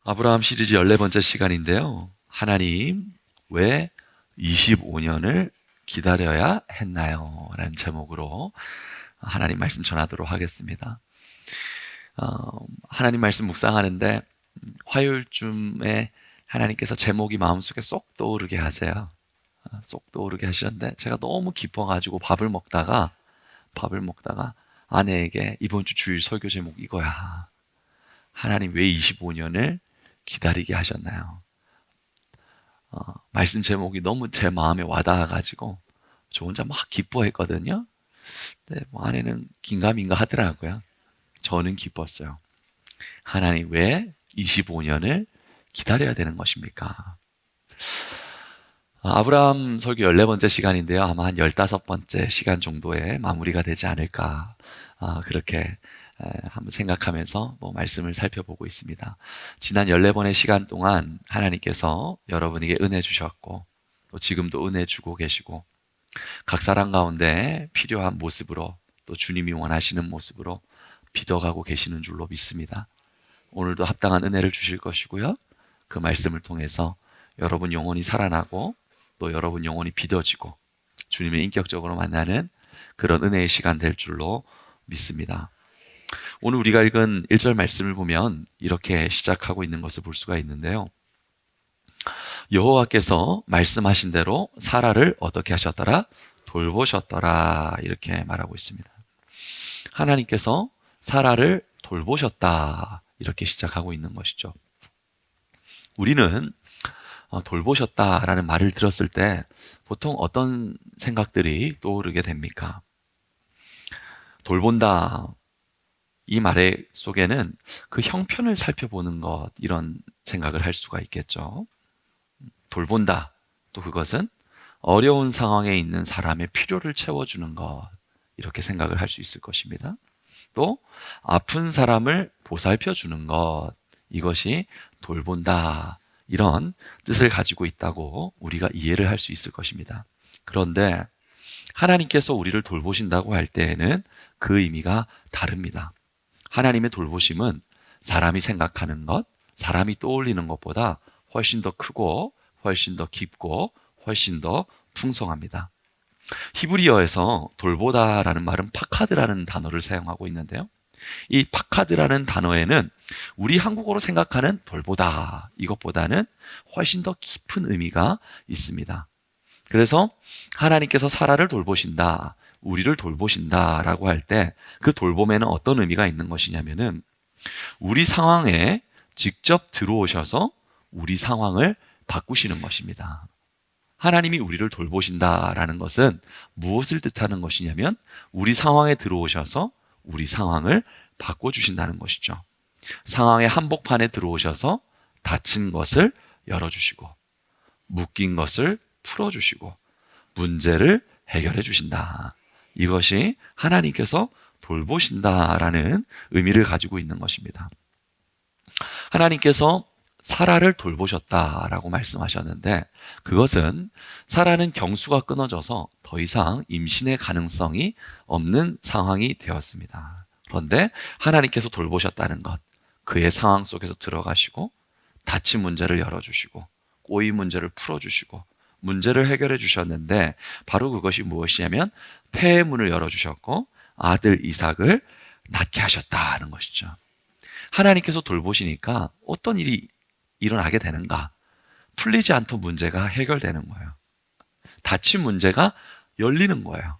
아브라함 시리즈 14번째 시간인데요. 하나님, 왜 25년을 기다려야 했나요? 라는 제목으로 하나님 말씀 전하도록 하겠습니다. 하나님 말씀 묵상하는데 화요일쯤에 하나님께서 제목이 마음속에 쏙 떠오르게 하세요. 쏙 떠오르게 하시는데 제가 너무 기뻐가지고 밥을 먹다가 아내에게 이번 주 주일 설교 제목 이거야. 하나님 왜 25년을 기다리게 하셨나요? 말씀 제목이 너무 제 마음에 와닿아가지고 저 혼자 막 기뻐했거든요. 근데 아내는 긴가민가 하더라고요. 저는 기뻤어요. 하나님 왜 25년을 기다려야 되는 것입니까? 아브라함 설교 14번째 시간인데요. 아마 한 15번째 시간 정도에 마무리가 되지 않을까 그렇게 한번 생각하면서 말씀을 살펴보고 있습니다. 지난 14번의 시간 동안 하나님께서 여러분에게 은혜 주셨고 또 지금도 은혜 주고 계시고 각 사람 가운데 필요한 모습으로 또 주님이 원하시는 모습으로 빚어가고 계시는 줄로 믿습니다. 오늘도 합당한 은혜를 주실 것이고요. 그 말씀을 통해서 여러분 영혼이 살아나고 또 여러분 영혼이 빚어지고 주님을 인격적으로 만나는 그런 은혜의 시간 될 줄로 믿습니다. 오늘 우리가 읽은 1절 말씀을 보면 이렇게 시작하고 있는 것을 볼 수가 있는데요. 여호와께서 말씀하신 대로 사라를 어떻게 하셨더라? 돌보셨더라. 이렇게 말하고 있습니다. 하나님께서 사라를 돌보셨다. 이렇게 시작하고 있는 것이죠. 우리는 돌보셨다라는 말을 들었을 때 보통 어떤 생각들이 떠오르게 됩니까? 돌본다. 이 말의 속에는 그 형편을 살펴보는 것, 이런 생각을 할 수가 있겠죠. 돌본다. 또 그것은 어려운 상황에 있는 사람의 필요를 채워주는 것, 이렇게 생각을 할 수 있을 것입니다. 또 아픈 사람을 보살펴주는 것, 이것이 돌본다. 이런 뜻을 가지고 있다고 우리가 이해를 할 수 있을 것입니다. 그런데 하나님께서 우리를 돌보신다고 할 때에는 그 의미가 다릅니다. 하나님의 돌보심은 사람이 생각하는 것, 사람이 떠올리는 것보다 훨씬 더 크고 훨씬 더 깊고 훨씬 더 풍성합니다. 히브리어에서 돌보다라는 말은 파카드라는 단어를 사용하고 있는데요. 이 파카드라는 단어에는 우리 한국어로 생각하는 돌보다 이것보다는 훨씬 더 깊은 의미가 있습니다. 그래서 하나님께서 사라를 돌보신다, 우리를 돌보신다라고 할 때 그 돌봄에는 어떤 의미가 있는 것이냐면은 우리 상황에 직접 들어오셔서 우리 상황을 바꾸시는 것입니다. 하나님이 우리를 돌보신다라는 것은 무엇을 뜻하는 것이냐면 우리 상황에 들어오셔서 우리 상황을 바꿔주신다는 것이죠. 상황의 한복판에 들어오셔서 닫힌 것을 열어주시고 묶인 것을 풀어주시고 문제를 해결해 주신다. 이것이 하나님께서 돌보신다라는 의미를 가지고 있는 것입니다. 하나님께서 사라를 돌보셨다라고 말씀하셨는데 그것은 사라는 경수가 끊어져서 더 이상 임신의 가능성이 없는 상황이 되었습니다. 그런데 하나님께서 돌보셨다는 것, 그의 상황 속에서 들어가시고 닫힌 문제를 열어주시고 꼬인 문제를 풀어주시고 문제를 해결해 주셨는데 바로 그것이 무엇이냐면 태의 문을 열어주셨고 아들 이삭을 낳게 하셨다는 것이죠. 하나님께서 돌보시니까 어떤 일이 일어나게 되는가? 풀리지 않던 문제가 해결되는 거예요. 닫힌 문제가 열리는 거예요.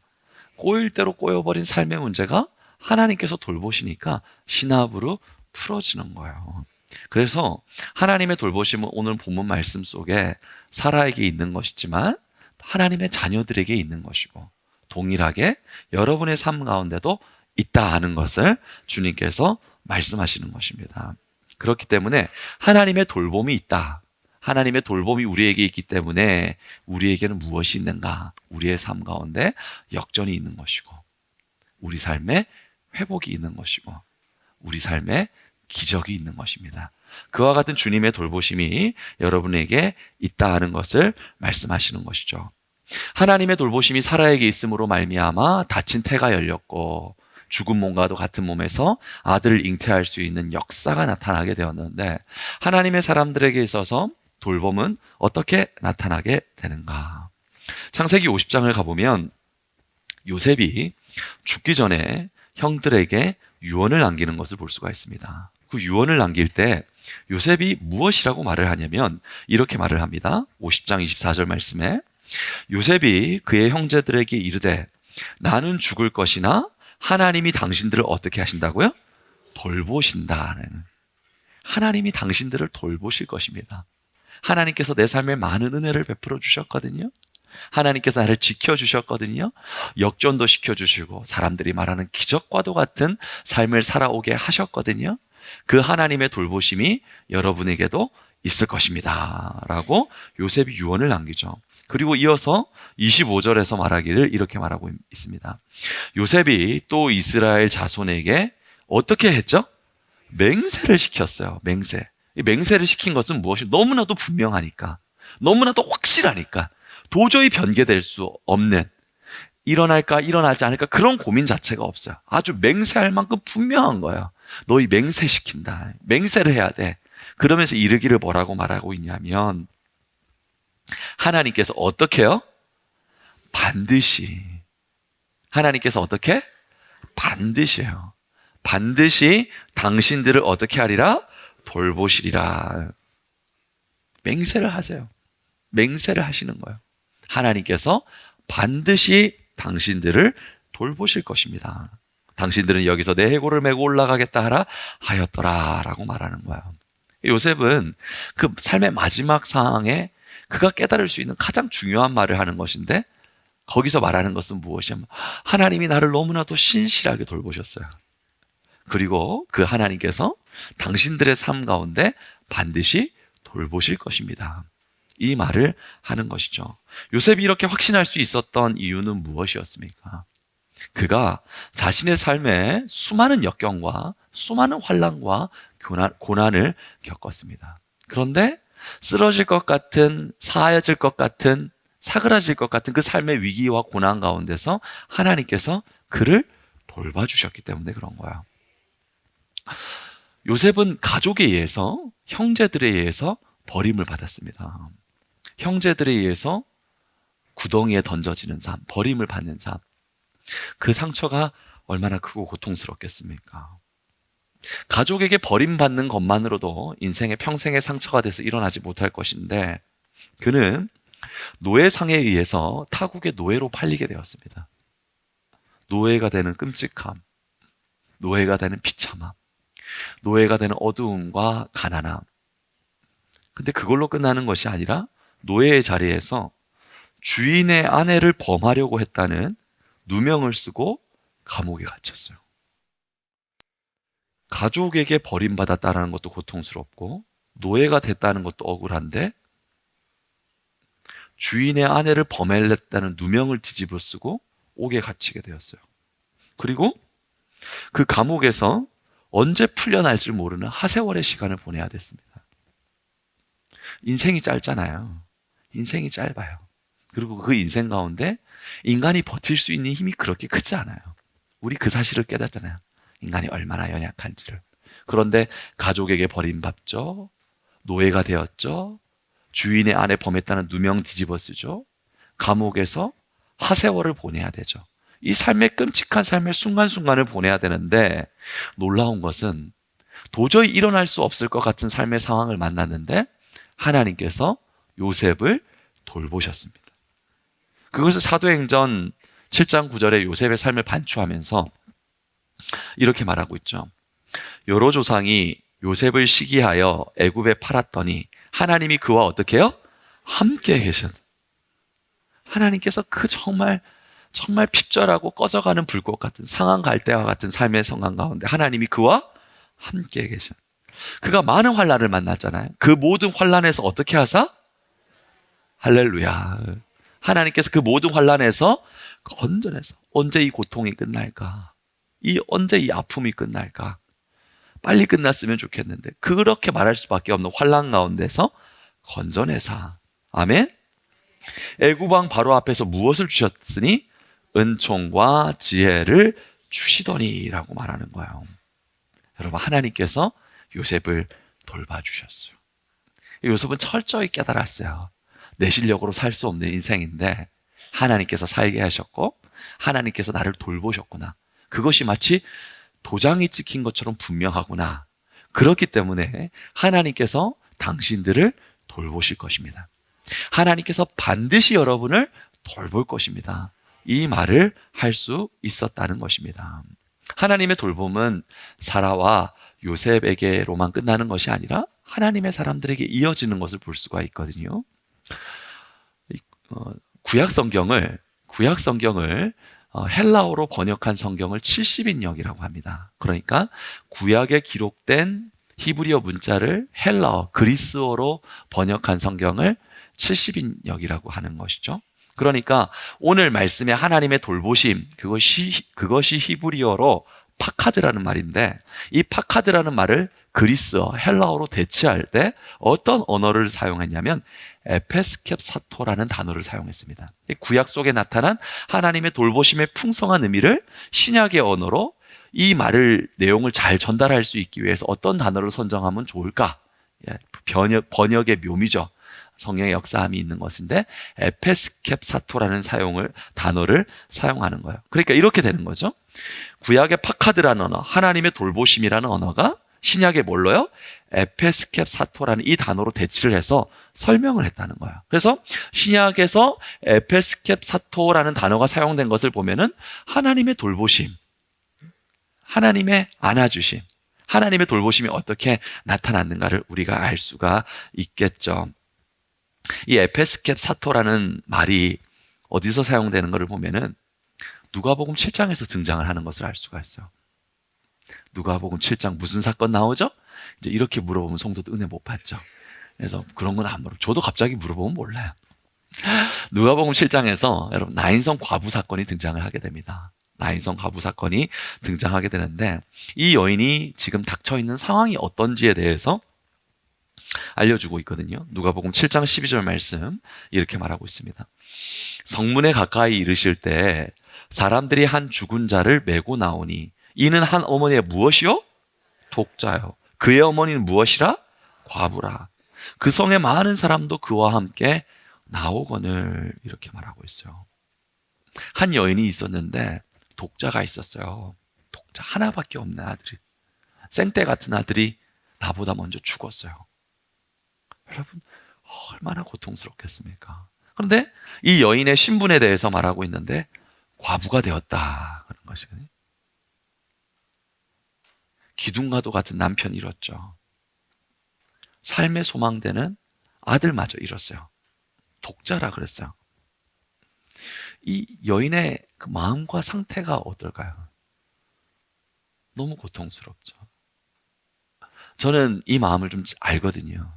꼬일 대로 꼬여버린 삶의 문제가 하나님께서 돌보시니까 신압으로 풀어지는 거예요. 그래서 하나님의 돌보심은 오늘 본문 말씀 속에 사라에게 있는 것이지만 하나님의 자녀들에게 있는 것이고 동일하게 여러분의 삶 가운데도 있다 하는 것을 주님께서 말씀하시는 것입니다. 그렇기 때문에 하나님의 돌봄이 있다. 하나님의 돌봄이 우리에게 있기 때문에 우리에게는 무엇이 있는가? 우리의 삶 가운데 역전이 있는 것이고 우리 삶에 회복이 있는 것이고 우리 삶에 기적이 있는 것입니다. 그와 같은 주님의 돌보심이 여러분에게 있다 하는 것을 말씀하시는 것이죠. 하나님의 돌보심이 사라에게 있음으로 말미암아 닫힌 태가 열렸고 죽은 몸과도 같은 몸에서 아들을 잉태할 수 있는 역사가 나타나게 되었는데, 하나님의 사람들에게 있어서 돌봄은 어떻게 나타나게 되는가? 창세기 50장을 가보면 요셉이 죽기 전에 형들에게 유언을 남기는 것을 볼 수가 있습니다. 그 유언을 남길 때 요셉이 무엇이라고 말을 하냐면 이렇게 말을 합니다. 50장 24절 말씀에 요셉이 그의 형제들에게 이르되 나는 죽을 것이나 하나님이 당신들을 어떻게 하신다고요? 돌보신다는. 하나님이 당신들을 돌보실 것입니다. 하나님께서 내 삶에 많은 은혜를 베풀어 주셨거든요. 하나님께서 나를 지켜주셨거든요. 역전도 시켜주시고 사람들이 말하는 기적과도 같은 삶을 살아오게 하셨거든요. 그 하나님의 돌보심이 여러분에게도 있을 것입니다 라고 요셉이 유언을 남기죠. 그리고 이어서 25절에서 말하기를 이렇게 말하고 있습니다. 요셉이 또 이스라엘 자손에게 어떻게 했죠? 맹세를 시켰어요. 맹세. 이 맹세를 시킨 것은 무엇이? 너무나도 분명하니까, 너무나도 확실하니까, 도저히 변개될 수 없는, 일어날까 일어나지 않을까 그런 고민 자체가 없어요. 아주 맹세할 만큼 분명한 거예요. 너희 맹세시킨다. 맹세를 해야 돼. 그러면서 이르기를 뭐라고 말하고 있냐면 하나님께서 어떻게 해요? 반드시. 하나님께서 어떻게? 반드시요. 반드시 당신들을 어떻게 하리라? 돌보시리라. 맹세를 하세요. 맹세를 하시는 거예요. 하나님께서 반드시 당신들을 돌보실 것입니다. 당신들은 여기서 내 해골을 메고 올라가겠다 하라 하였더라 라고 말하는 거예요. 요셉은 그 삶의 마지막 상황에 그가 깨달을 수 있는 가장 중요한 말을 하는 것인데, 거기서 말하는 것은 무엇이냐면 하나님이 나를 너무나도 신실하게 돌보셨어요. 그리고 그 하나님께서 당신들의 삶 가운데 반드시 돌보실 것입니다. 이 말을 하는 것이죠. 요셉이 이렇게 확신할 수 있었던 이유는 무엇이었습니까? 그가 자신의 삶에 수많은 역경과 수많은 환난과 고난을 겪었습니다. 그런데 쓰러질 것 같은, 사해질 것 같은, 사그라질 것 같은 그 삶의 위기와 고난 가운데서 하나님께서 그를 돌봐주셨기 때문에 그런 거야. 요셉은 가족에 의해서, 형제들에 의해서 버림을 받았습니다. 형제들에 의해서 구덩이에 던져지는 삶, 버림을 받는 삶. 그 상처가 얼마나 크고 고통스럽겠습니까? 가족에게 버림받는 것만으로도 인생의 평생의 상처가 돼서 일어나지 못할 것인데, 그는 노예상에 의해서 타국의 노예로 팔리게 되었습니다. 노예가 되는 끔찍함, 노예가 되는 비참함, 노예가 되는 어두움과 가난함. 근데 그걸로 끝나는 것이 아니라 노예의 자리에서 주인의 아내를 범하려고 했다는 누명을 쓰고 감옥에 갇혔어요. 가족에게 버림받았다는 것도 고통스럽고 노예가 됐다는 것도 억울한데, 주인의 아내를 범했다는 누명을 뒤집어 쓰고 옥에 갇히게 되었어요. 그리고 그 감옥에서 언제 풀려날지 모르는 하세월의 시간을 보내야 됐습니다. 인생이 짧잖아요. 인생이 짧아요. 그리고 그 인생 가운데 인간이 버틸 수 있는 힘이 그렇게 크지 않아요. 우리 그 사실을 깨닫잖아요. 인간이 얼마나 연약한지를. 그런데 가족에게 버림받죠. 노예가 되었죠. 주인의 아내 범했다는 누명 뒤집어 쓰죠. 감옥에서 하세월을 보내야 되죠. 이 삶의 끔찍한 삶의 순간순간을 보내야 되는데, 놀라운 것은 도저히 일어날 수 없을 것 같은 삶의 상황을 만났는데 하나님께서 요셉을 돌보셨습니다. 그것을 사도행전 7장 9절에 요셉의 삶을 반추하면서 이렇게 말하고 있죠. 여러 조상이 요셉을 시기하여 애굽에 팔았더니 하나님이 그와 어떻게 해요? 함께 계셨. 하나님께서 그 정말 핍절하고 꺼져가는 불꽃 같은 상한 갈대와 같은 삶의 상황 가운데 하나님이 그와 함께 계셨. 그가 많은 환난을 만났잖아요. 그 모든 환난에서 어떻게 하사? 할렐루야. 하나님께서 그 모든 환난에서 건져내서 언제 이 고통이 끝날까? 언제 이 아픔이 끝날까? 빨리 끝났으면 좋겠는데 그렇게 말할 수밖에 없는 환난 가운데서 건져내사. 아멘. 애굽 왕 바로 앞에서 무엇을 주셨으니? 은총과 지혜를 주시더니라고 말하는 거예요. 여러분, 하나님께서 요셉을 돌봐주셨어요. 요셉은 철저히 깨달았어요. 내 실력으로 살 수 없는 인생인데 하나님께서 살게 하셨고 하나님께서 나를 돌보셨구나. 그것이 마치 도장이 찍힌 것처럼 분명하구나. 그렇기 때문에 하나님께서 당신들을 돌보실 것입니다. 하나님께서 반드시 여러분을 돌볼 것입니다. 이 말을 할 수 있었다는 것입니다. 하나님의 돌봄은 사라와 요셉에게로만 끝나는 것이 아니라 하나님의 사람들에게 이어지는 것을 볼 수가 있거든요. 구약 성경을 헬라어로 번역한 성경을 70인역이라고 합니다. 그러니까 구약에 기록된 히브리어 문자를 헬라어, 그리스어로 번역한 성경을 70인역이라고 하는 것이죠. 그러니까 오늘 말씀의 하나님의 돌보심, 그것이 히브리어로 파카드라는 말인데, 이 파카드라는 말을 그리스어, 헬라어로 대체할 때 어떤 언어를 사용했냐면 에페스켑 사토라는 단어를 사용했습니다. 구약 속에 나타난 하나님의 돌보심의 풍성한 의미를 신약의 언어로 이 말을 내용을 잘 전달할 수 있기 위해서 어떤 단어를 선정하면 좋을까? 번역의 묘미죠. 성령의 역사함이 있는 것인데 에페스켑 사토라는 단어를 사용하는 거예요. 그러니까 이렇게 되는 거죠. 구약의 파카드라는 언어, 하나님의 돌보심이라는 언어가 신약의 뭘로요? 에페스켑 사토라는 이 단어로 대치를 해서 설명을 했다는 거예요. 그래서 신약에서 에페스켑 사토라는 단어가 사용된 것을 보면은 하나님의 돌보심, 하나님의 안아주심, 하나님의 돌보심이 어떻게 나타났는가를 우리가 알 수가 있겠죠. 이 에페스켑 사토라는 말이 어디서 사용되는 것을 보면은 누가복음 7장에서 등장을 하는 것을 알 수가 있어요. 누가복음 7장 무슨 사건 나오죠? 이제 이렇게 물어보면 성도도 은혜 못 받죠. 그래서 그런 건 안 물어요. 저도 갑자기 물어보면 몰라요. 누가복음 7장에서 여러분 나인성 과부 사건이 등장을 하게 됩니다. 나인성 과부 사건이 등장하게 되는데 이 여인이 지금 닥쳐 있는 상황이 어떤지에 대해서 알려주고 있거든요. 누가복음 7장 12절 말씀 이렇게 말하고 있습니다. 성문에 가까이 이르실 때 사람들이 한 죽은 자를 메고 나오니 이는 한 어머니의 무엇이요? 독자요. 그의 어머니는 무엇이라? 과부라. 그 성에 많은 사람도 그와 함께 나오거늘 이렇게 말하고 있어요. 한 여인이 있었는데 독자가 있었어요. 독자 하나밖에 없는 아들이. 생떼 같은 아들이 나보다 먼저 죽었어요. 여러분 얼마나 고통스럽겠습니까? 그런데 이 여인의 신분에 대해서 말하고 있는데 과부가 되었다 그런 것이거든요. 기둥과도 같은 남편이 잃었죠. 삶의 소망되는 아들마저 잃었어요. 독자라 그랬어요. 이 여인의 그 마음과 상태가 어떨까요? 너무 고통스럽죠. 저는 이 마음을 좀 알거든요.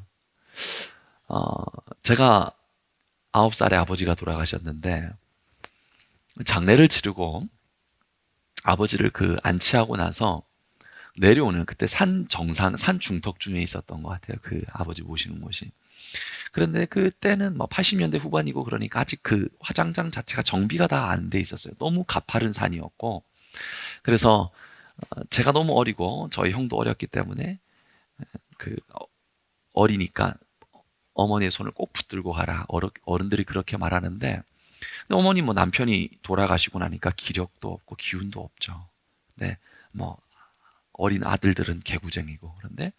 제가 9살에 아버지가 돌아가셨는데 장례를 치르고 아버지를 안치하고 나서 내려오는 그때 산 중턱 중에 있었던 것 같아요. 그 아버지 모시는 곳이. 그런데 그때는 80년대 후반이고 그러니까 아직 그 화장장 자체가 정비가 다 안 돼 있었어요. 너무 가파른 산이었고. 그래서 제가 너무 어리고 저희 형도 어렸기 때문에 어리니까 어머니의 손을 꼭 붙들고 가라. 어른들이 그렇게 말하는데 근데 어머니 남편이 돌아가시고 나니까 기력도 없고 기운도 없죠. 네, 어린 아들들은 개구쟁이고 그런데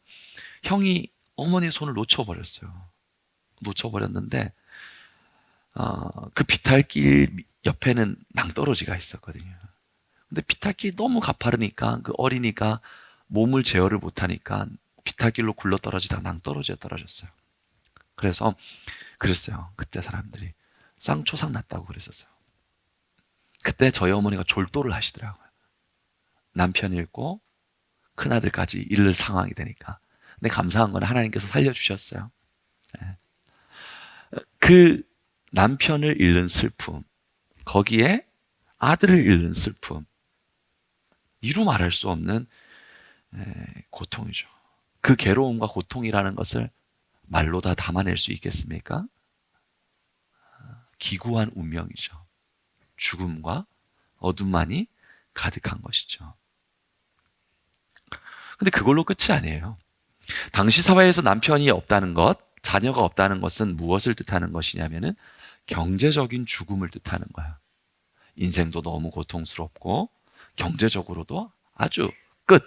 형이 어머니의 손을 놓쳐버렸는데 그 비탈길 옆에는 낭떠러지가 있었거든요. 근데 비탈길이 너무 가파르니까 그 어린이가 몸을 제어를 못하니까 비탈길로 굴러떨어지다가 낭떠러지에 떨어졌어요. 그래서 그랬어요. 그때 사람들이 쌍초상 났다고 그랬었어요. 그때 저희 어머니가 졸도를 하시더라고요. 남편 잃고 큰아들까지 잃을 상황이 되니까. 근데 감사한 건 하나님께서 살려주셨어요. 네. 그 남편을 잃는 슬픔, 거기에 아들을 잃는 슬픔, 이루 말할 수 없는 고통이죠. 그 괴로움과 고통이라는 것을 말로 다 담아낼 수 있겠습니까? 기구한 운명이죠. 죽음과 어둠만이 가득한 것이죠. 근데 그걸로 끝이 아니에요. 당시 사회에서 남편이 없다는 것, 자녀가 없다는 것은 무엇을 뜻하는 것이냐면은 경제적인 죽음을 뜻하는 거야. 인생도 너무 고통스럽고 경제적으로도 아주 끝,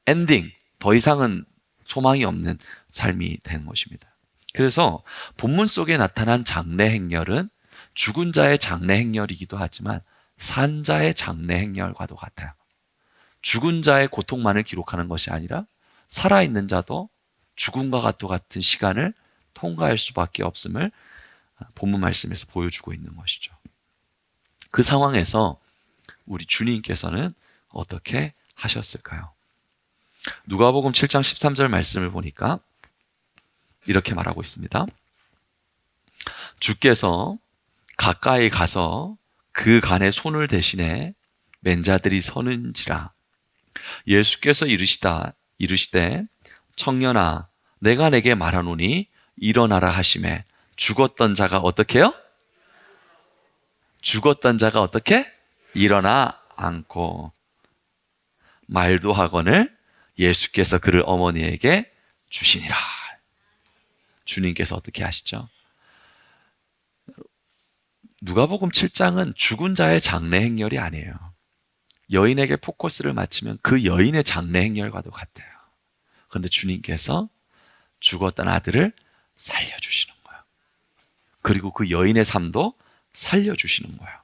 엔딩, 더 이상은 소망이 없는 삶이 된 것입니다. 그래서 본문 속에 나타난 장래 행렬은 죽은 자의 장래 행렬이기도 하지만 산 자의 장래 행렬과도 같아요. 죽은 자의 고통만을 기록하는 것이 아니라 살아있는 자도 죽음과 같은 시간을 통과할 수밖에 없음을 본문 말씀에서 보여주고 있는 것이죠. 그 상황에서 우리 주님께서는 어떻게 하셨을까요? 누가복음 7장 13절 말씀을 보니까 이렇게 말하고 있습니다. 주께서 가까이 가서 그 간에 손을 대시네 맨 자들이 서는지라. 예수께서 이르시되 청년아 내가 내게 말하노니 일어나라 하시매 죽었던 자가 어떻게 해요? 죽었던 자가 어떻게? 일어나 앉고 말도 하거늘 예수께서 그를 어머니에게 주시니라. 주님께서 어떻게 하시죠? 누가복음 7장은 죽은 자의 장래 행렬이 아니에요. 여인에게 포커스를 맞추면 그 여인의 장래 행렬과도 같아요. 그런데 주님께서 죽었던 아들을 살려주시는 거예요. 그리고 그 여인의 삶도 살려주시는 거예요.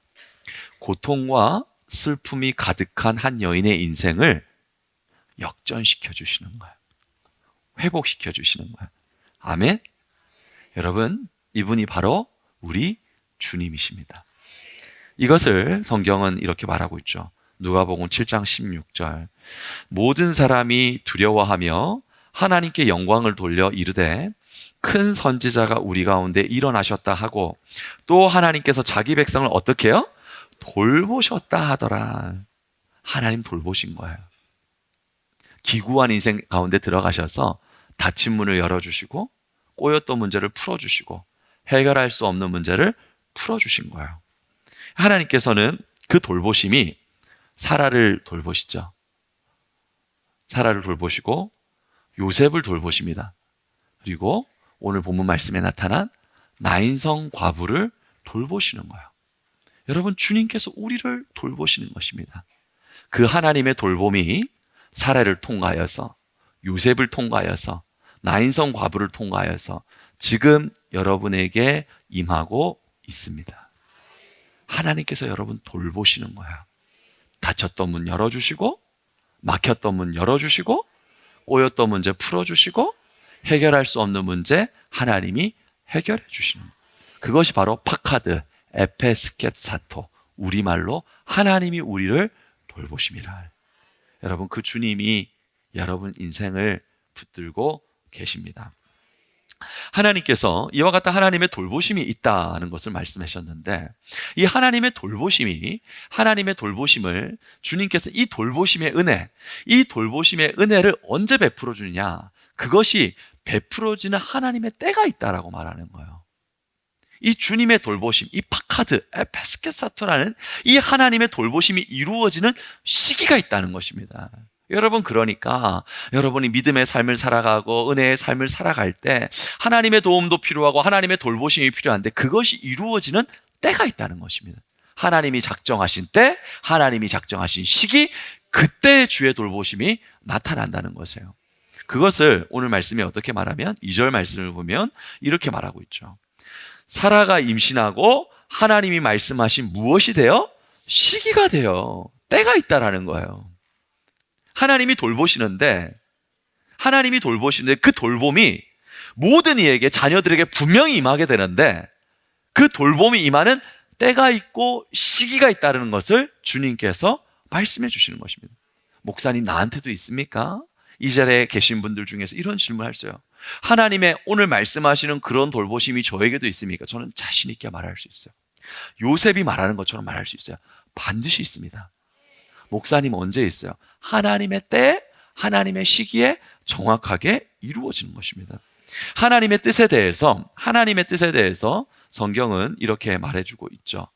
고통과 슬픔이 가득한 한 여인의 인생을 역전시켜 주시는 거예요. 회복시켜 주시는 거예요. 아멘. 여러분, 이분이 바로 우리 주님이십니다. 이것을 성경은 이렇게 말하고 있죠. 누가복음 7장 16절 모든 사람이 두려워하며 하나님께 영광을 돌려 이르되 큰 선지자가 우리 가운데 일어나셨다 하고 또 하나님께서 자기 백성을 어떻게 해요? 돌보셨다 하더라. 하나님 돌보신 거예요. 기구한 인생 가운데 들어가셔서 닫힌 문을 열어주시고 꼬였던 문제를 풀어주시고 해결할 수 없는 문제를 풀어주신 거예요. 하나님께서는 그 돌보심이 사라를 돌보시죠. 사라를 돌보시고 요셉을 돌보십니다. 그리고 오늘 본문 말씀에 나타난 나인성 과부를 돌보시는 거예요. 여러분, 주님께서 우리를 돌보시는 것입니다. 그 하나님의 돌봄이 사라를 통과하여서 요셉을 통과하여서 나인성 과부를 통과하여서 지금 여러분에게 임하고 있습니다. 하나님께서 여러분 돌보시는 거예요. 닫혔던 문 열어주시고 막혔던 문 열어주시고 꼬였던 문제 풀어주시고 해결할 수 없는 문제 하나님이 해결해 주시는 거예요. 그것이 바로 파카드 에페스켑사토, 우리말로 하나님이 우리를 돌보심이라. 여러분, 그 주님이 여러분 인생을 붙들고 계십니다. 하나님께서 이와 같은 하나님의 돌보심이 있다는 것을 말씀하셨는데 이 하나님의 돌보심을 주님께서 이 돌보심의 은혜를 언제 베풀어 주느냐? 그것이 베풀어지는 하나님의 때가 있다라고 말하는 거예요. 이 주님의 돌보심, 이 파카드, 에페스케사토라는 이 하나님의 돌보심이 이루어지는 시기가 있다는 것입니다. 여러분, 그러니까 여러분이 믿음의 삶을 살아가고 은혜의 삶을 살아갈 때 하나님의 도움도 필요하고 하나님의 돌보심이 필요한데 그것이 이루어지는 때가 있다는 것입니다. 하나님이 작정하신 때, 하나님이 작정하신 시기, 그때 주의 돌보심이 나타난다는 것이에요. 그것을 오늘 말씀에 어떻게 말하면 2절 말씀을 보면 이렇게 말하고 있죠. 사라가 임신하고 하나님이 말씀하신 무엇이 돼요? 시기가 돼요. 때가 있다라는 거예요. 하나님이 돌보시는데 그 돌봄이 모든 이에게, 자녀들에게 분명히 임하게 되는데 그 돌봄이 임하는 때가 있고 시기가 있다는 것을 주님께서 말씀해 주시는 것입니다. 목사님, 나한테도 있습니까? 이 자리에 계신 분들 중에서 이런 질문을 할 수 있어요. 하나님의 오늘 말씀하시는 그런 돌보심이 저에게도 있습니까? 저는 자신 있게 말할 수 있어요. 요셉이 말하는 것처럼 말할 수 있어요. 반드시 있습니다. 목사님, 언제 있어요? 하나님의 때, 하나님의 시기에 정확하게 이루어지는 것입니다. 하나님의 뜻에 대해서 성경은 이렇게 말해주고 있죠.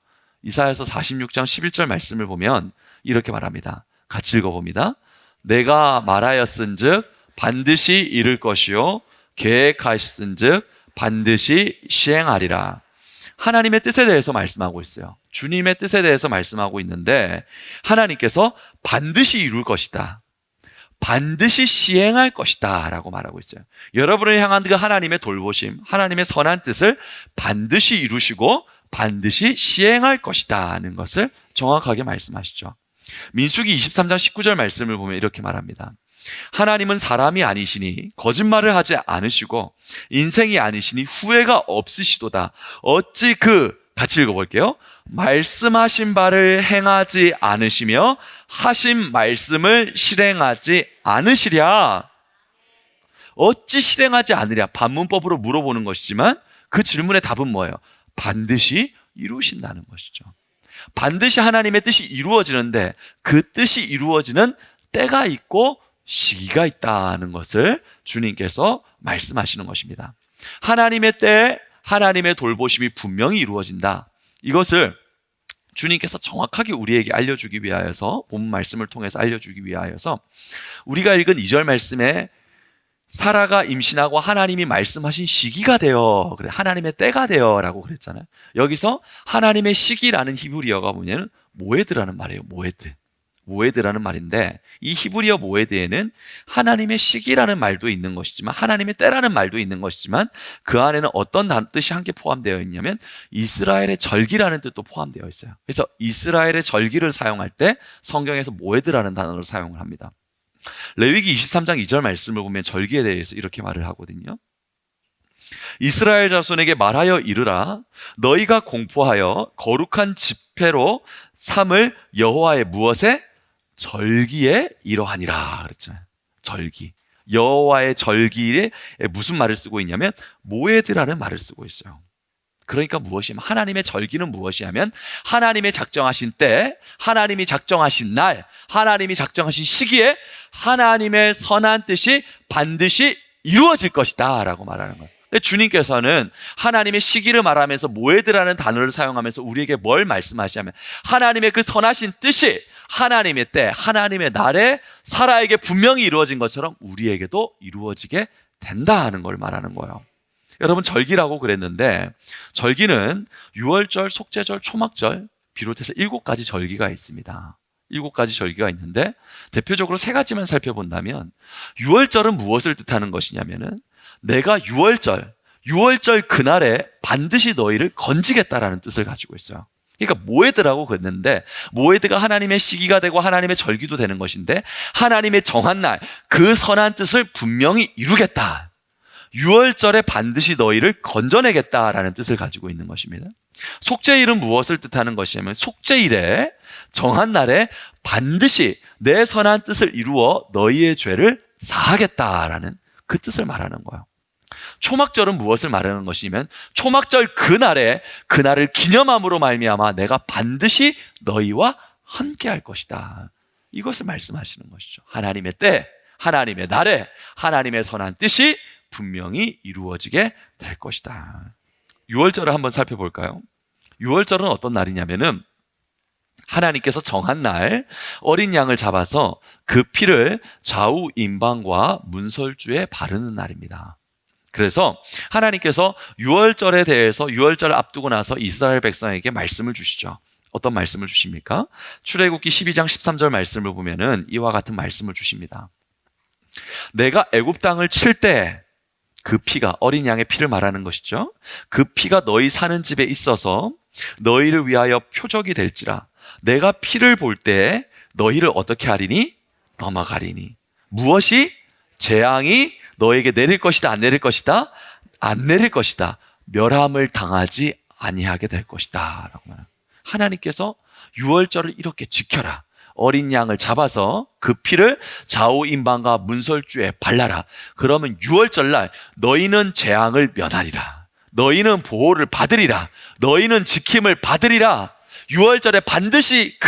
이사야서 46장 11절 말씀을 보면 이렇게 말합니다. 같이 읽어봅니다. 내가 말하였은즉 반드시 이룰 것이요 계획하였은즉 반드시 시행하리라. 하나님의 뜻에 대해서 말씀하고 있어요. 주님의 뜻에 대해서 말씀하고 있는데 하나님께서 반드시 이룰 것이다, 반드시 시행할 것이다 라고 말하고 있어요. 여러분을 향한 그 하나님의 돌보심, 하나님의 선한 뜻을 반드시 이루시고 반드시 시행할 것이다 하는 것을 정확하게 말씀하시죠. 민수기 23장 19절 말씀을 보면 이렇게 말합니다. 하나님은 사람이 아니시니 거짓말을 하지 않으시고 인생이 아니시니 후회가 없으시도다. 어찌 같이 읽어볼게요. 말씀하신 바를 행하지 않으시며 하신 말씀을 실행하지 않으시랴. 어찌 실행하지 않으랴. 반문법으로 물어보는 것이지만 그 질문의 답은 뭐예요? 반드시 이루신다는 것이죠. 반드시 하나님의 뜻이 이루어지는데 그 뜻이 이루어지는 때가 있고 시기가 있다는 것을 주님께서 말씀하시는 것입니다. 하나님의 때에 하나님의 돌보심이 분명히 이루어진다. 이것을 주님께서 정확하게 우리에게 알려주기 위하여서, 본 말씀을 통해서 알려주기 위하여서 우리가 읽은 2절 말씀에 사라가 임신하고 하나님이 말씀하신 시기가 되어, 그래, 하나님의 때가 되어 라고 그랬잖아요. 여기서 하나님의 시기라는 히브리어가 뭐냐면 모에드라는 말이에요. 모에드라는 말인데, 이 히브리어 모에드에는 하나님의 시기라는 말도 있는 것이지만 하나님의 때라는 말도 있는 것이지만 그 안에는 어떤 뜻이 함께 포함되어 있냐면 이스라엘의 절기라는 뜻도 포함되어 있어요. 그래서 이스라엘의 절기를 사용할 때 성경에서 모에드라는 단어를 사용을 합니다. 레위기 23장 2절 말씀을 보면 절기에 대해서 이렇게 말을 하거든요. 이스라엘 자손에게 말하여 이르라. 너희가 공포하여 거룩한 집회로 삼을 여호와의 무엇에? 절기에 이러하니라 그랬잖아요. 절기. 여호와의 절기에 무슨 말을 쓰고 있냐면 모에드라는 말을 쓰고 있어요. 그러니까 무엇이냐면 하나님의 절기는 무엇이냐면 하나님의 작정하신 때, 하나님이 작정하신 날, 하나님이 작정하신 시기에 하나님의 선한 뜻이 반드시 이루어질 것이다 라고 말하는 거예요. 주님께서는 하나님의 시기를 말하면서 모에드라는 단어를 사용하면서 우리에게 뭘 말씀하시냐면 하나님의 그 선하신 뜻이 하나님의 때, 하나님의 날에 사라에게 분명히 이루어진 것처럼 우리에게도 이루어지게 된다 하는 걸 말하는 거예요. 여러분, 절기라고 그랬는데 절기는 유월절, 속죄절, 초막절 비롯해서 7가지 절기가 있습니다. 7가지 절기가 있는데 대표적으로 3가지만 살펴본다면 유월절은 무엇을 뜻하는 것이냐면은 내가 유월절 그날에 반드시 너희를 건지겠다라는 뜻을 가지고 있어요. 그러니까 모에드라고 그랬는데 모에드가 하나님의 시기가 되고 하나님의 절기도 되는 것인데 하나님의 정한 날 그 선한 뜻을 분명히 이루겠다. 유월절에 반드시 너희를 건져내겠다라는 뜻을 가지고 있는 것입니다. 속죄일은 무엇을 뜻하는 것이냐면 속죄일에 정한 날에 반드시 내 선한 뜻을 이루어 너희의 죄를 사하겠다라는 그 뜻을 말하는 거예요. 초막절은 무엇을 말하는 것이냐면 초막절 그날을 기념함으로 말미암아 내가 반드시 너희와 함께 할 것이다. 이것을 말씀하시는 것이죠. 하나님의 때, 하나님의 날에 하나님의 선한 뜻이 분명히 이루어지게 될 것이다. 유월절을 한번 살펴볼까요? 유월절은 어떤 날이냐면은 하나님께서 정한 날 어린 양을 잡아서 그 피를 좌우 임방과 문설주에 바르는 날입니다. 그래서 하나님께서 유월절에 대해서 유월절을 앞두고 나서 이스라엘 백성에게 말씀을 주시죠. 어떤 말씀을 주십니까? 출애굽기 12장 13절 말씀을 보면은 이와 같은 말씀을 주십니다. 내가 애굽 땅을 칠 때 그 피가, 어린 양의 피를 말하는 것이죠. 그 피가 너희 사는 집에 있어서 너희를 위하여 표적이 될지라. 내가 피를 볼 때 너희를 어떻게 하리니? 넘어가리니. 무엇이? 재앙이 너에게 내릴 것이다, 안 내릴 것이다? 안 내릴 것이다. 멸함을 당하지 아니하게 될 것이다 라고 말합니다. 하나님께서 유월절을 이렇게 지켜라. 어린 양을 잡아서 그 피를 좌우 임방과 문설주에 발라라. 그러면 유월절날 너희는 재앙을 면하리라. 너희는 보호를 받으리라. 너희는 지킴을 받으리라. 유월절에 반드시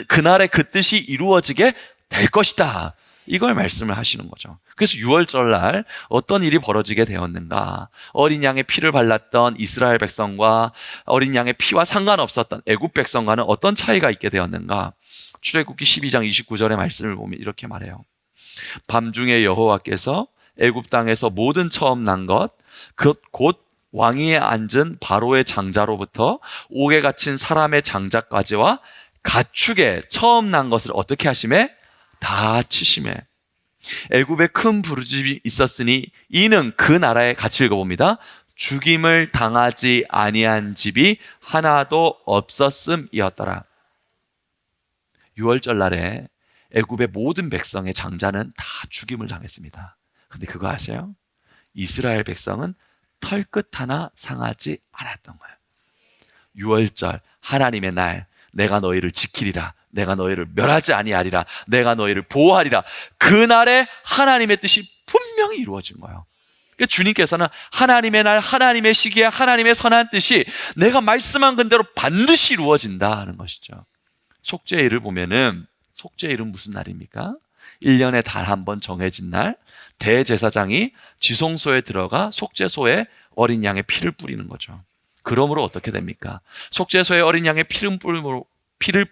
그날의 그 뜻이 이루어지게 될 것이다. 이걸 말씀을 하시는 거죠. 그래서 유월절날 어떤 일이 벌어지게 되었는가? 어린 양의 피를 발랐던 이스라엘 백성과 어린 양의 피와 상관없었던 애굽 백성과는 어떤 차이가 있게 되었는가? 출애굽기 12장 29절의 말씀을 보면 이렇게 말해요. 밤중에 여호와께서 애굽 땅에서 모든 처음 난 것, 곧 왕위에 앉은 바로의 장자로부터 옥에 갇힌 사람의 장자까지와 가축에 처음 난 것을 어떻게 하시매? 다 치시매. 애굽에 큰 부르짐이 있었으니 이는 그 나라에 같이 읽어봅니다. 죽임을 당하지 아니한 집이 하나도 없었음이었더라. 유월절 날에 애굽의 모든 백성의 장자는 다 죽임을 당했습니다. 근데 그거 아세요? 이스라엘 백성은 털끝 하나 상하지 않았던 거예요. 유월절 하나님의 날, 내가 너희를 지키리라, 내가 너희를 멸하지 아니하리라, 내가 너희를 보호하리라. 그날에 하나님의 뜻이 분명히 이루어진 거예요. 그러니까 주님께서는 하나님의 날, 하나님의 시기에 하나님의 선한 뜻이 내가 말씀한 그대로 반드시 이루어진다 하는 것이죠. 속죄일을 보면은, 속죄일은 무슨 날입니까? 1년에 단 한 번 정해진 날, 대제사장이 지성소에 들어가 속죄소에 어린 양의 피를 뿌리는 거죠. 그러므로 어떻게 됩니까? 속죄소에 어린 양의 피를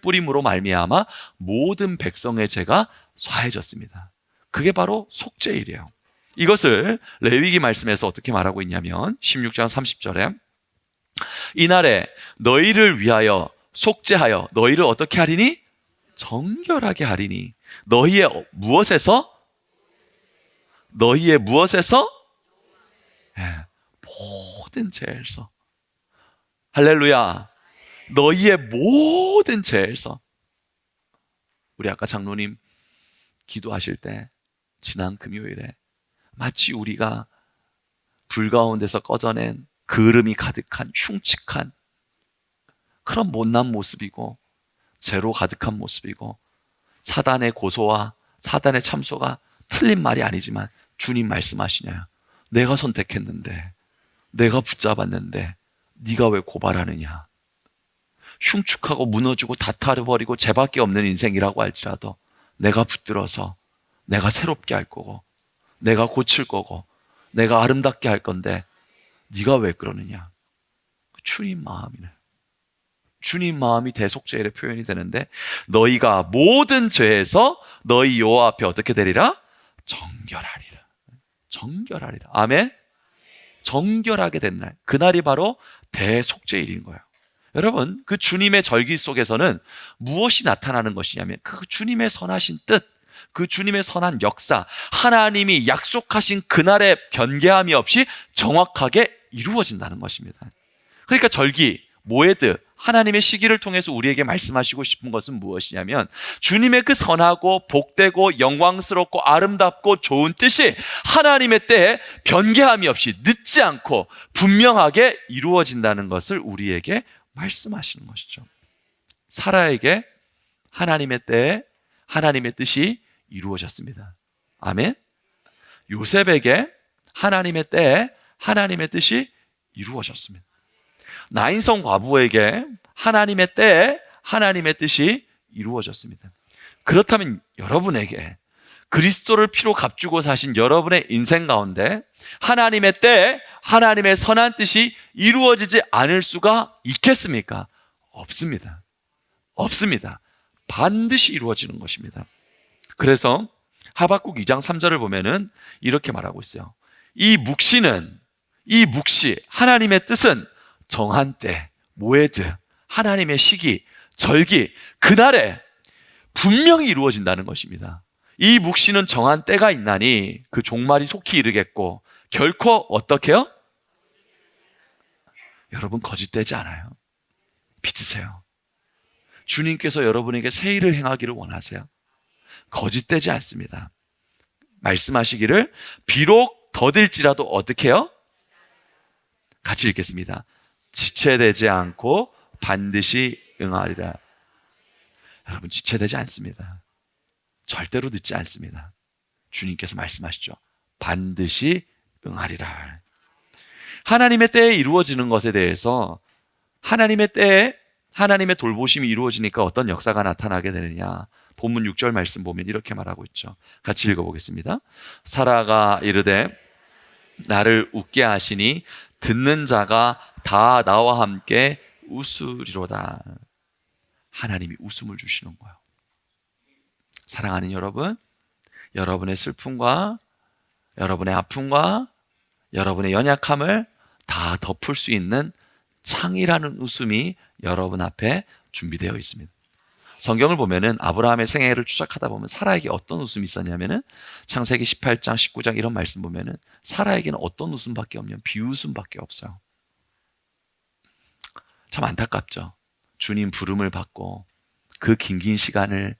뿌림으로 말미암아 모든 백성의 죄가 사해졌습니다. 그게 바로 속죄일이에요. 이것을 레위기 말씀에서 어떻게 말하고 있냐면 16장 30절에 이날에 너희를 위하여 속죄하여 너희를 어떻게 하리니? 정결하게 하리니 너희의 무엇에서? 네, 모든 죄에서. 할렐루야. 너희의 모든 죄에서. 우리 아까 장로님 기도하실 때 지난 금요일에 마치 우리가 불 가운데서 꺼져낸 그름이 가득한 흉측한 그런 못난 모습이고 죄로 가득한 모습이고 사단의 고소와 사단의 참소가 틀린 말이 아니지만 주님 말씀하시냐, 내가 선택했는데 내가 붙잡았는데 네가 왜 고발하느냐. 흉측하고 무너지고 다타려버리고 죄밖에 없는 인생이라고 할지라도 내가 붙들어서 내가 새롭게 할 거고 내가 고칠 거고 내가 아름답게 할 건데 네가 왜 그러느냐. 주님 마음이네. 주님 마음이 대속죄일의 표현이 되는데 너희가 모든 죄에서 너희 여호와 앞에 어떻게 되리라? 정결하리라. 정결하리라. 아멘. 정결하게 된 날, 그날이 바로 대속죄일인 거예요. 여러분, 그 주님의 절기 속에서는 무엇이 나타나는 것이냐면 그 주님의 선하신 뜻, 그 주님의 선한 역사, 하나님이 약속하신 그날의 변개함이 없이 정확하게 이루어진다는 것입니다. 그러니까 절기, 모에드, 하나님의 시기를 통해서 우리에게 말씀하시고 싶은 것은 무엇이냐면 주님의 그 선하고 복되고 영광스럽고 아름답고 좋은 뜻이 하나님의 때에 변개함이 없이 늦지 않고 분명하게 이루어진다는 것을 우리에게 말씀하시는 것이죠. 사라에게 하나님의 때에 하나님의 뜻이 이루어졌습니다. 아멘. 요셉에게 하나님의 때에 하나님의 뜻이 이루어졌습니다. 나인성 과부에게 하나님의 때에 하나님의 뜻이 이루어졌습니다. 그렇다면 여러분에게 그리스도를 피로 값주고 사신 여러분의 인생 가운데 하나님의 때에 하나님의 선한 뜻이 이루어지지 않을 수가 있겠습니까? 없습니다. 없습니다. 반드시 이루어지는 것입니다. 그래서 하박국 2장 3절을 보면은 이렇게 말하고 있어요. 이 묵시, 하나님의 뜻은 정한 때, 모에드, 하나님의 시기, 절기, 그날에 분명히 이루어진다는 것입니다. 이 묵시는 정한 때가 있나니 그 종말이 속히 이르겠고 결코 어떻게 해요? 여러분 거짓되지 않아요. 믿으세요. 주님께서 여러분에게 새 일을 행하기를 원하세요. 거짓되지 않습니다. 말씀하시기를 비록 더딜지라도 어떻게 해요? 같이 읽겠습니다. 지체되지 않고 반드시 응하리라. 여러분 지체되지 않습니다. 절대로 늦지 않습니다. 주님께서 말씀하시죠. 반드시 응하리라. 하나님의 때에 이루어지는 것에 대해서 하나님의 때에 하나님의 돌보심이 이루어지니까 어떤 역사가 나타나게 되느냐. 본문 6절 말씀 보면 이렇게 말하고 있죠. 같이 읽어보겠습니다. 사라가 이르되 나를 웃게 하시니 듣는 자가 다 나와 함께 웃으리로다. 하나님이 웃음을 주시는 거예요. 사랑하는 여러분, 여러분의 슬픔과 여러분의 아픔과 여러분의 연약함을 다 덮을 수 있는 창이라는 웃음이 여러분 앞에 준비되어 있습니다. 성경을 보면은 아브라함의 생애를 추적하다 보면 사라에게 어떤 웃음이 있었냐면은 창세기 18장, 19장 이런 말씀 보면은 사라에게는 어떤 웃음밖에 없냐면 비웃음밖에 없어요. 참 안타깝죠. 주님 부름을 받고 그 긴 시간을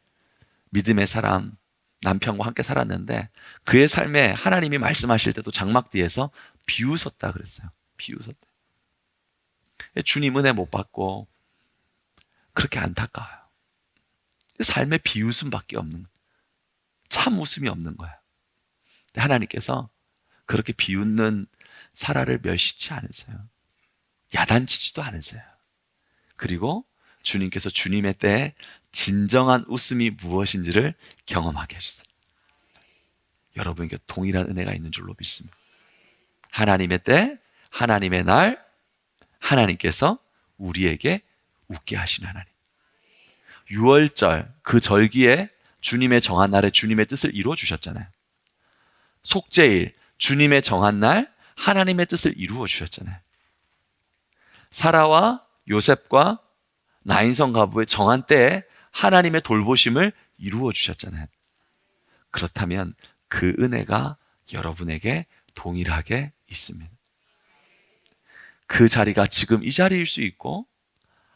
믿음의 사람, 남편과 함께 살았는데 그의 삶에 하나님이 말씀하실 때도 장막 뒤에서 비웃었다 그랬어요. 비웃었다. 주님 은혜 못 받고 그렇게 안타까워요. 삶에 비웃음밖에 없는, 참 웃음이 없는 거예요. 하나님께서 그렇게 비웃는 사라를 멸시치 않으세요. 야단치지도 않으세요. 그리고 주님께서 주님의 때에 진정한 웃음이 무엇인지를 경험하게 해주세요. 여러분에게 동일한 은혜가 있는 줄로 믿습니다. 하나님의 때, 하나님의 날, 하나님께서 우리에게 웃게 하신 하나님. 6월절 그 절기에 주님의 정한 날에 주님의 뜻을 이루어 주셨잖아요. 속죄일 주님의 정한 날 하나님의 뜻을 이루어 주셨잖아요. 사라와 요셉과 나인성 가부의 정한 때에 하나님의 돌보심을 이루어 주셨잖아요. 그렇다면 그 은혜가 여러분에게 동일하게 있습니다. 그 자리가 지금 이 자리일 수 있고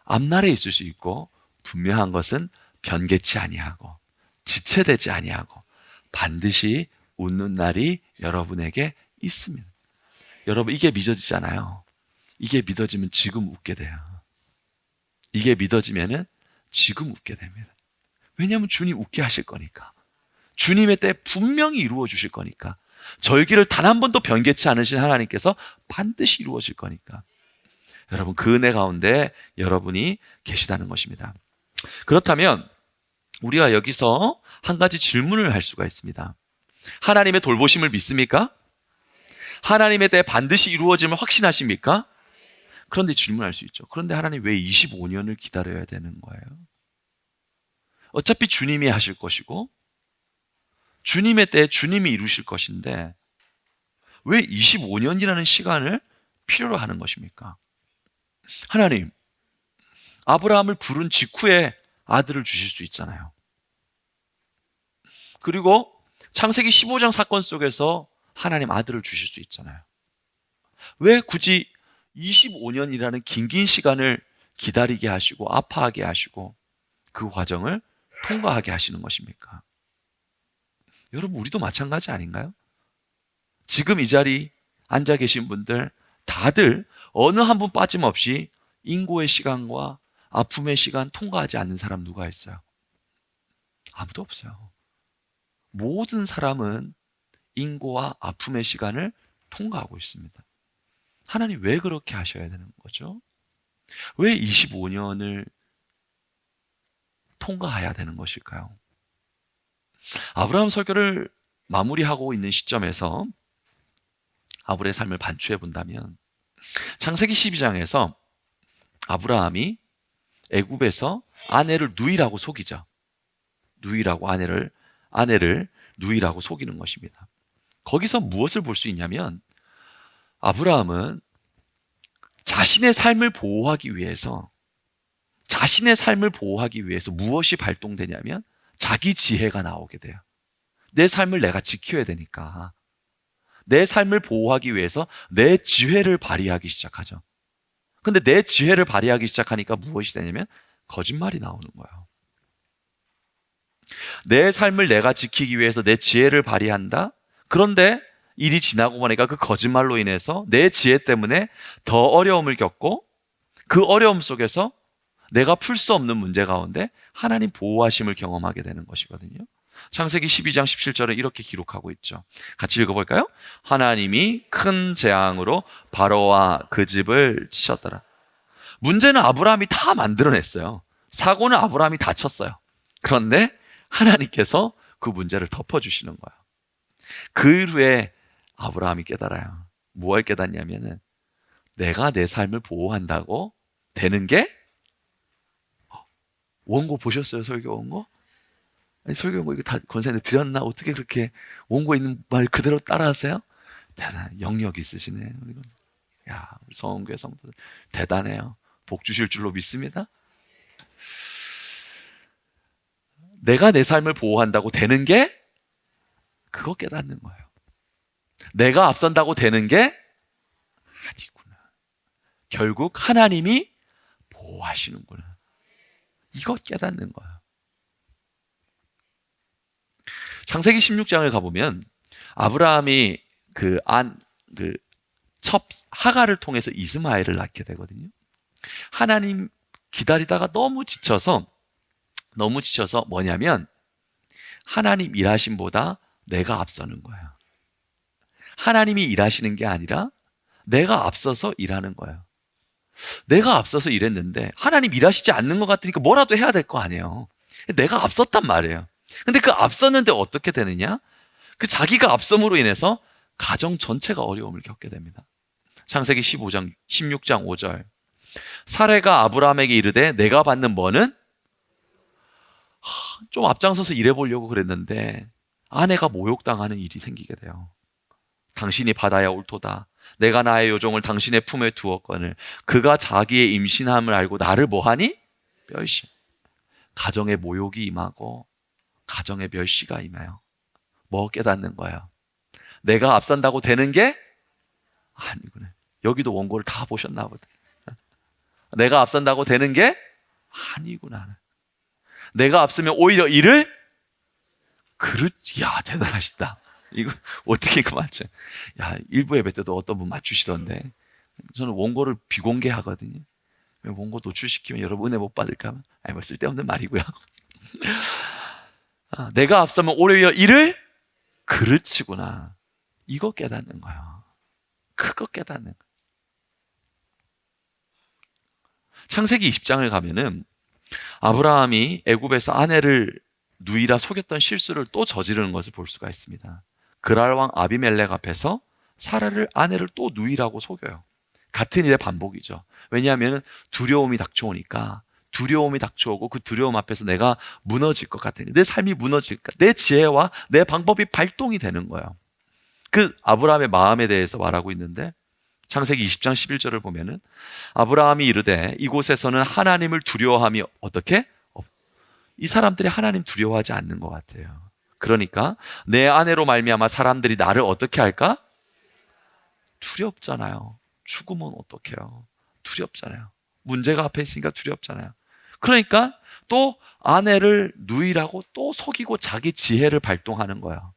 앞날에 있을 수 있고 분명한 것은 변개치 아니하고 지체되지 아니하고 반드시 웃는 날이 여러분에게 있습니다. 여러분 이게 믿어지잖아요. 이게 믿어지면 지금 웃게 돼요. 이게 믿어지면은 지금 웃게 됩니다. 왜냐하면 주님 웃게 하실 거니까. 주님의 때 분명히 이루어 주실 거니까. 절기를 단 한 번도 변개치 않으신 하나님께서 반드시 이루어질 거니까. 여러분 그 은혜 가운데 여러분이 계시다는 것입니다. 그렇다면 우리가 여기서 한 가지 질문을 할 수가 있습니다. 하나님의 돌보심을 믿습니까? 하나님의 때 반드시 이루어짐을 확신하십니까? 그런데 질문할 수 있죠. 그런데 하나님 왜 25년을 기다려야 되는 거예요? 어차피 주님이 하실 것이고 주님의 때에 주님이 이루실 것인데 왜 25년이라는 시간을 필요로 하는 것입니까? 하나님, 아브라함을 부른 직후에 아들을 주실 수 있잖아요. 그리고 창세기 15장 사건 속에서 하나님 아들을 주실 수 있잖아요. 왜 굳이 25년이라는 긴 시간을 기다리게 하시고 아파하게 하시고 그 과정을 통과하게 하시는 것입니까? 여러분 우리도 마찬가지 아닌가요? 지금 이 자리 앉아 계신 분들 다들 어느 한 분 빠짐없이 인고의 시간과 아픔의 시간 통과하지 않는 사람 누가 있어요? 아무도 없어요. 모든 사람은 인고와 아픔의 시간을 통과하고 있습니다. 하나님 왜 그렇게 하셔야 되는 거죠? 왜 25년을 통과해야 되는 것일까요? 아브라함 설교를 마무리하고 있는 시점에서 아브라함의 삶을 반추해 본다면 창세기 12장에서 아브라함이 애굽에서 아내를 누이라고 속이죠. 누이라고 아내를 누이라고 속이는 것입니다. 거기서 무엇을 볼 수 있냐면 아브라함은 자신의 삶을 보호하기 위해서 무엇이 발동되냐면 자기 지혜가 나오게 돼요. 내 삶을 내가 지켜야 되니까 내 삶을 보호하기 위해서 내 지혜를 발휘하기 시작하죠. 근데 내 지혜를 발휘하기 시작하니까 무엇이 되냐면 거짓말이 나오는 거예요. 내 삶을 내가 지키기 위해서 내 지혜를 발휘한다? 그런데 일이 지나고 보니까 그 거짓말로 인해서 내 지혜 때문에 더 어려움을 겪고 그 어려움 속에서 내가 풀 수 없는 문제 가운데 하나님 보호하심을 경험하게 되는 것이거든요. 창세기 12장 17절에 이렇게 기록하고 있죠. 같이 읽어볼까요? 하나님이 큰 재앙으로 바로와 그 집을 치셨더라. 문제는 아브라함이 다 만들어냈어요. 사고는 아브라함이 다 쳤어요. 그런데 하나님께서 그 문제를 덮어주시는 거예요. 그 후에 아브라함이 깨달아요. 무엇을 깨닫냐면은 내가 내 삶을 보호한다고 되는 게 원고 보셨어요? 설교 원고? 아니, 설교 이거 다 권사님들 드렸나? 어떻게 그렇게 원고 있는 말 그대로 따라하세요? 대단, 영역 있으시네. 야, 우리 성원교회 성도들 대단해요. 복 주실 줄로 믿습니다. 내가 내 삶을 보호한다고 되는 게 그거 깨닫는 거예요. 내가 앞선다고 되는 게 아니구나. 결국 하나님이 보호하시는구나. 이거 깨닫는 거예요. 창세기 16장을 가보면 아브라함이 첩 하가를 통해서 이스마엘을 낳게 되거든요. 하나님 기다리다가 너무 지쳐서 뭐냐면 하나님 일하심보다 내가 앞서는 거예요. 하나님이 일하시는 게 아니라 내가 앞서서 일하는 거예요. 내가 앞서서 일했는데 하나님 일하시지 않는 것 같으니까 뭐라도 해야 될 거 아니에요. 내가 앞섰단 말이에요. 근데 그 앞섰는데 어떻게 되느냐? 그 자기가 앞섬으로 인해서 가정 전체가 어려움을 겪게 됩니다. 창세기 16장 5절. 사레가 아브라함에게 이르되 내가 받는 뭐는? 좀 앞장서서 일해보려고 그랬는데 아내가 모욕당하는 일이 생기게 돼요. 당신이 받아야 옳도다. 내가 나의 요종을 당신의 품에 두었거늘 그가 자기의 임신함을 알고 나를 뭐하니? 멸시. 가정에 모욕이 임하고 가정에 멸시가 임해요. 뭐 깨닫는 거예요? 내가 앞선다고 되는 게 아니구나. 여기도 원고를 다 보셨나 보다. 내가 앞선다고 되는 게 아니구나. 내가 앞서면 오히려 일을 야, 대단하시다. 이거 어떻게 이거 맞죠? 야, 일부 예배 때도 어떤 분 맞추시던데 저는 원고를 비공개하거든요. 원고 노출시키면 여러분 은혜 못 받을까 봐. 아니, 뭐 쓸데없는 말이고요. 내가 앞서면 오히려 일을 그르치구나. 이거 깨닫는 거예요. 그거 깨닫는 거예요. 창세기 20장을 가면은 아브라함이 애굽에서 아내를 누이라 속였던 실수를 또 저지르는 것을 볼 수가 있습니다. 그랄 왕 아비멜렉 앞에서 사라를 아내를 또 누이라고 속여요. 같은 일의 반복이죠. 왜냐하면 두려움이 닥쳐오고 그 두려움 앞에서 내가 무너질 것 같으니 내 삶이 무너질까? 내 지혜와 내 방법이 발동이 되는 거예요. 그 아브라함의 마음에 대해서 말하고 있는데 창세기 20장 11절을 보면은 아브라함이 이르되 이곳에서는 하나님을 두려워함이 어떻게? 이 사람들이 하나님 두려워하지 않는 것 같아요. 그러니까 내 아내로 말미암아 사람들이 나를 어떻게 할까? 두렵잖아요. 죽으면 어떡해요? 두렵잖아요. 문제가 앞에 있으니까 두렵잖아요. 그러니까 또 아내를 누이라고 또 속이고 자기 지혜를 발동하는 거예요.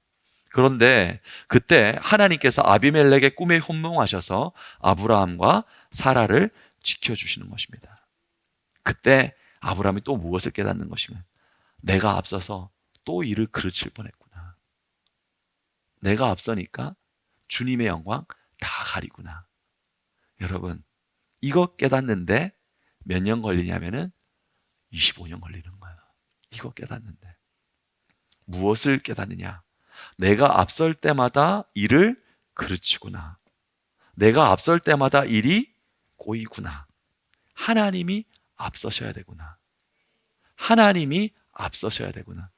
그런데 그때 하나님께서 아비멜렉의 꿈에 현몽하셔서 아브라함과 사라를 지켜주시는 것입니다. 그때 아브라함이 또 무엇을 깨닫는 것인가? 내가 앞서서 또 일을 그르칠 뻔했구나. 내가 앞서니까 주님의 영광 다 가리구나. 여러분, 이거 깨닫는데 몇 년 걸리냐면은 25년 걸리는 거예요. 이거 깨닫는데. 무엇을 깨닫느냐? 내가 앞설 때마다 일을 그르치구나. 내가 앞설 때마다 일이 꼬이구나. 하나님이 앞서셔야 되구나. 하나님이 앞서셔야 되구나.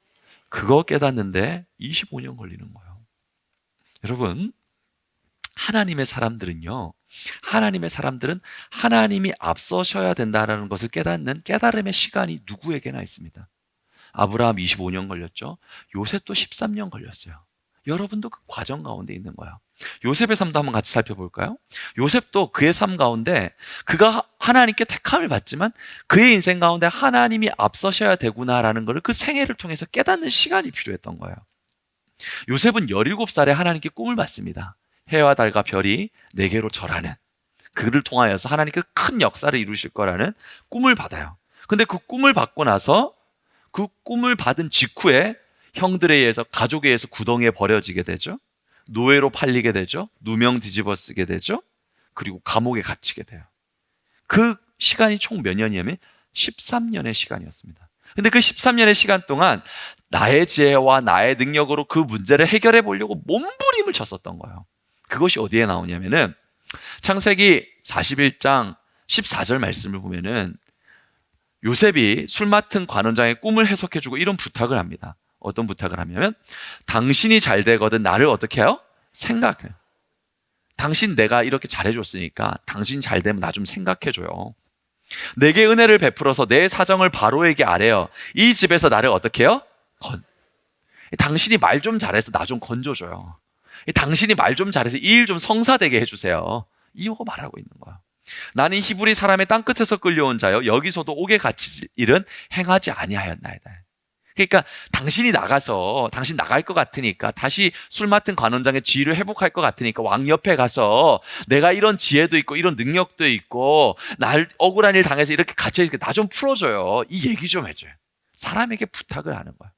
그거 깨닫는데 25년 걸리는 거예요. 여러분, 하나님의 사람들은 하나님이 앞서셔야 된다는 것을 깨닫는 깨달음의 시간이 누구에게나 있습니다. 아브라함 25년 걸렸죠. 요셉도 13년 걸렸어요. 여러분도 그 과정 가운데 있는 거예요. 요셉의 삶도 한번 같이 살펴볼까요? 요셉도 그의 삶 가운데 그가 하나님께 택함을 받지만 그의 인생 가운데 하나님이 앞서셔야 되구나라는 것을 그 생애를 통해서 깨닫는 시간이 필요했던 거예요. 요셉은 17살에 하나님께 꿈을 받습니다. 해와 달과 별이 내게로 절하는, 그를 통하여서 하나님께서 큰 역사를 이루실 거라는 꿈을 받아요. 근데 그 꿈을 받고 나서 그 꿈을 받은 직후에 형들에 의해서, 가족에 의해서 구덩이에 버려지게 되죠. 노예로 팔리게 되죠. 누명 뒤집어 쓰게 되죠. 그리고 감옥에 갇히게 돼요. 그 시간이 총 몇 년이냐면 13년의 시간이었습니다. 근데 그 13년의 시간 동안 나의 지혜와 나의 능력으로 그 문제를 해결해 보려고 몸부림을 쳤었던 거예요. 그것이 어디에 나오냐면은 창세기 41장 14절 말씀을 보면은 요셉이 술 맡은 관원장의 꿈을 해석해주고 이런 부탁을 합니다. 어떤 부탁을 하냐면 당신이 잘 되거든 나를 어떻게 해요? 생각해. 당신 내가 이렇게 잘해줬으니까 당신 잘 되면 나 좀 생각해줘요. 내게 은혜를 베풀어서 내 사정을 바로에게 아래요. 이 집에서 나를 어떻게 해요? 당신이 말 좀 잘해서 나 좀 건져줘요. 당신이 말 좀 잘해서 이 일 좀 성사되게 해주세요. 이거 말하고 있는 거야. 나는 히브리 사람의 땅끝에서 끌려온 자요 여기서도 옥에 갇힐 일은 행하지 아니하였나이다. 그러니까 당신이 나가서 당신 나갈 것 같으니까 다시 술 맡은 관원장의 지위를 회복할 것 같으니까 왕 옆에 가서 내가 이런 지혜도 있고 이런 능력도 있고 날 억울한 일 당해서 이렇게 갇혀있으니까 나 좀 풀어줘요. 이 얘기 좀 해줘요. 사람에게 부탁을 하는 거야.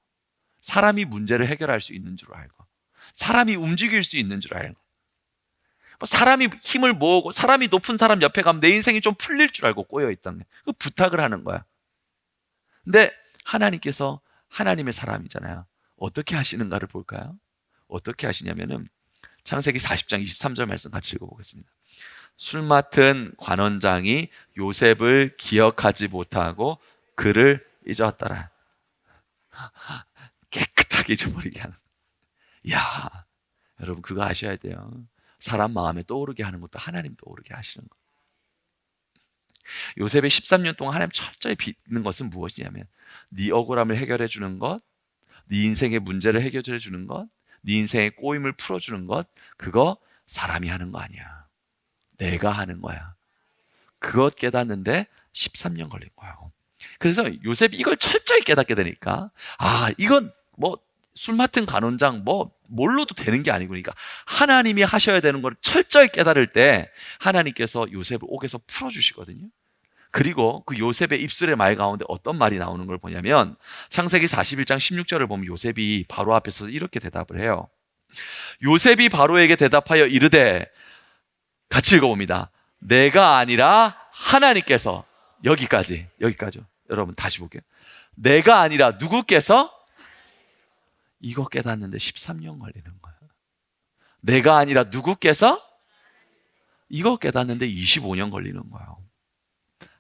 사람이 문제를 해결할 수 있는 줄 알고 사람이 움직일 수 있는 줄 알고 사람이 힘을 모으고 사람이 높은 사람 옆에 가면 내 인생이 좀 풀릴 줄 알고 꼬여있던 그 부탁을 하는 거야. 근데 하나님께서 하나님의 사람이잖아요. 어떻게 하시는가를 볼까요? 어떻게 하시냐면은 창세기 40장 23절 말씀 같이 읽어보겠습니다. 술 맡은 관원장이 요셉을 기억하지 못하고 그를 잊었더라. 깨끗하게 잊어버리게 하는. 야, 여러분 그거 아셔야 돼요. 사람 마음에 떠오르게 하는 것도 하나님 떠오르게 하시는 거. 요셉의 13년 동안 하나님 철저히 빚는 것은 무엇이냐면 네 억울함을 해결해 주는 것, 네 인생의 문제를 해결해 주는 것, 네 인생의 꼬임을 풀어주는 것, 그거 사람이 하는 거 아니야. 내가 하는 거야. 그것 깨닫는데 13년 걸린 거예요. 그래서 요셉이 이걸 철저히 깨닫게 되니까 이건 뭐 술 맡은 간원장 뭘로도 되는 게 아니고 그러니까 하나님이 하셔야 되는 걸 철저히 깨달을 때 하나님께서 요셉을 옥에서 풀어주시거든요. 그리고 그 요셉의 입술의 말 가운데 어떤 말이 나오는 걸 보냐면 창세기 41장 16절을 보면 요셉이 바로 앞에서 이렇게 대답을 해요. 요셉이 바로에게 대답하여 이르되 같이 읽어봅니다. 내가 아니라 하나님께서 여기까지요. 여러분 다시 볼게요. 내가 아니라 누구께서 이거 깨닫는데 13년 걸리는 거예요. 내가 아니라 누구께서 이거 깨닫는데 25년 걸리는 거예요.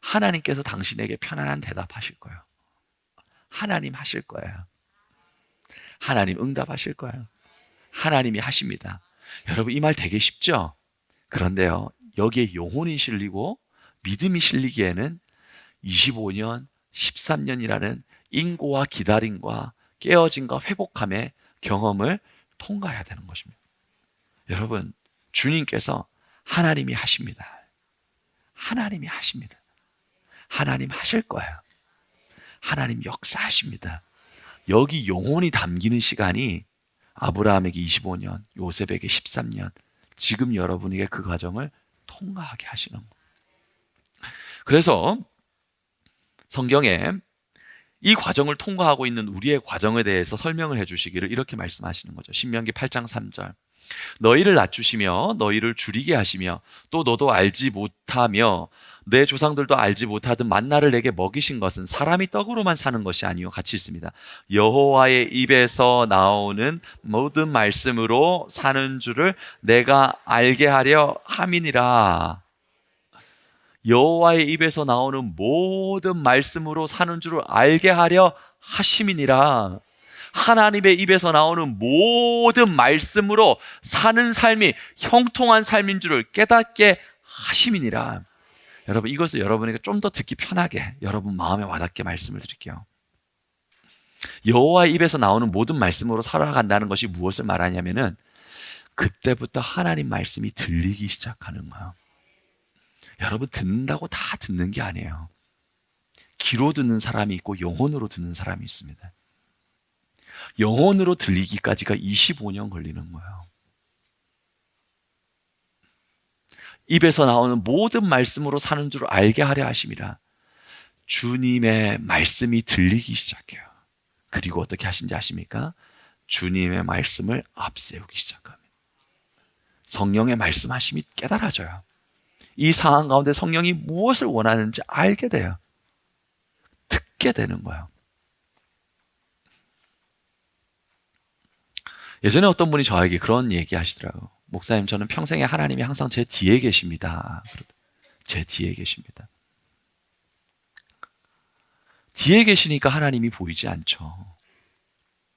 하나님께서 당신에게 편안한 대답하실 거예요. 하나님 하실 거예요. 하나님 응답하실 거예요. 하나님이 하십니다. 여러분 이 말 되게 쉽죠? 그런데요 여기에 영혼이 실리고 믿음이 실리기에는 25년, 13년이라는 인고와 기다림과 깨어짐과 회복함의 경험을 통과해야 되는 것입니다. 여러분 주님께서 하나님이 하십니다. 하나님이 하십니다. 하나님 하실 거예요. 하나님 역사하십니다. 여기 영혼이 담기는 시간이 아브라함에게 25년, 요셉에게 13년, 지금 여러분에게 그 과정을 통과하게 하시는 거예요. 그래서 성경에 이 과정을 통과하고 있는 우리의 과정에 대해서 설명을 해주시기를 이렇게 말씀하시는 거죠. 신명기 8장 3절. 너희를 낮추시며 너희를 줄이게 하시며 또 너도 알지 못하며 내 조상들도 알지 못하던 만나를 내게 먹이신 것은 사람이 떡으로만 사는 것이 아니요. 같이 있습니다. 여호와의 입에서 나오는 모든 말씀으로 사는 줄을 내가 알게 하려 함이니라. 여호와의 입에서 나오는 모든 말씀으로 사는 줄을 알게 하려 하심이니라. 하나님의 입에서 나오는 모든 말씀으로 사는 삶이 형통한 삶인 줄을 깨닫게 하심이니라. 여러분 이것을 여러분에게 좀 더 듣기 편하게 여러분 마음에 와닿게 말씀을 드릴게요. 여호와의 입에서 나오는 모든 말씀으로 살아간다는 것이 무엇을 말하냐면은 그때부터 하나님 말씀이 들리기 시작하는 거예요. 여러분 듣는다고 다 듣는 게 아니에요. 귀로 듣는 사람이 있고 영혼으로 듣는 사람이 있습니다. 영혼으로 들리기까지가 25년 걸리는 거예요. 입에서 나오는 모든 말씀으로 사는 줄 알게 하려 하심이라. 주님의 말씀이 들리기 시작해요. 그리고 어떻게 하신지 아십니까? 주님의 말씀을 앞세우기 시작합니다. 성령의 말씀하심이 깨달아져요. 이 상황 가운데 성령이 무엇을 원하는지 알게 돼요. 듣게 되는 거예요. 예전에 어떤 분이 저에게 그런 얘기 하시더라고요. 목사님, 저는 평생에 하나님이 항상 제 뒤에 계십니다. 제 뒤에 계십니다. 뒤에 계시니까 하나님이 보이지 않죠.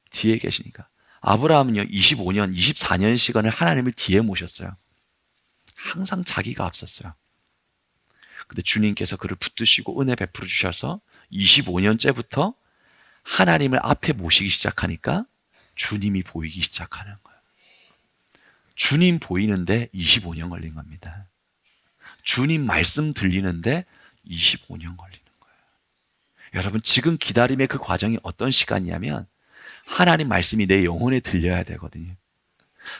뒤에 계시니까. 아브라함은요 25년, 24년 시간을 하나님을 뒤에 모셨어요. 항상 자기가 앞섰어요. 근데 주님께서 그를 붙드시고 은혜 베풀어 주셔서 25년째부터 하나님을 앞에 모시기 시작하니까 주님이 보이기 시작하는 거예요. 주님 보이는데 25년 걸린 겁니다. 주님 말씀 들리는데 25년 걸리는 거예요. 여러분, 지금 기다림의 그 과정이 어떤 시간이냐면 하나님 말씀이 내 영혼에 들려야 되거든요.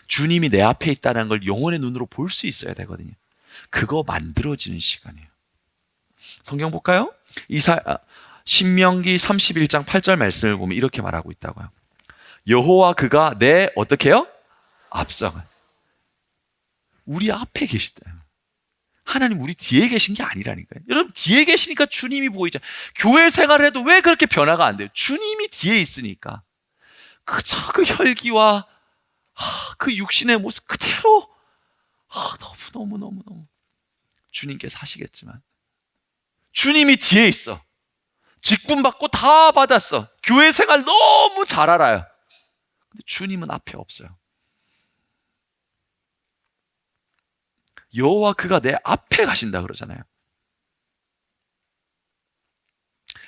주님이 내 앞에 있다는 걸 영혼의 눈으로 볼 수 있어야 되거든요. 그거 만들어지는 시간이에요. 성경 볼까요? 신명기 31장 8절 말씀을 보면 이렇게 말하고 있다고요. 여호와 그가 내 어떻게 해요? 앞서가. 우리 앞에 계시다. 하나님 우리 뒤에 계신 게 아니라니까요. 여러분, 뒤에 계시니까 주님이 보이죠. 교회 생활을 해도 왜 그렇게 변화가 안 돼요? 주님이 뒤에 있으니까. 그저 그 혈기와 그 육신의 모습 그대로 너무 주님께서 하시겠지만 주님이 뒤에 있어. 직분 받고 다 받았어. 교회 생활 너무 잘 알아요. 근데 주님은 앞에 없어요. 여호와 그가 내 앞에 가신다 그러잖아요.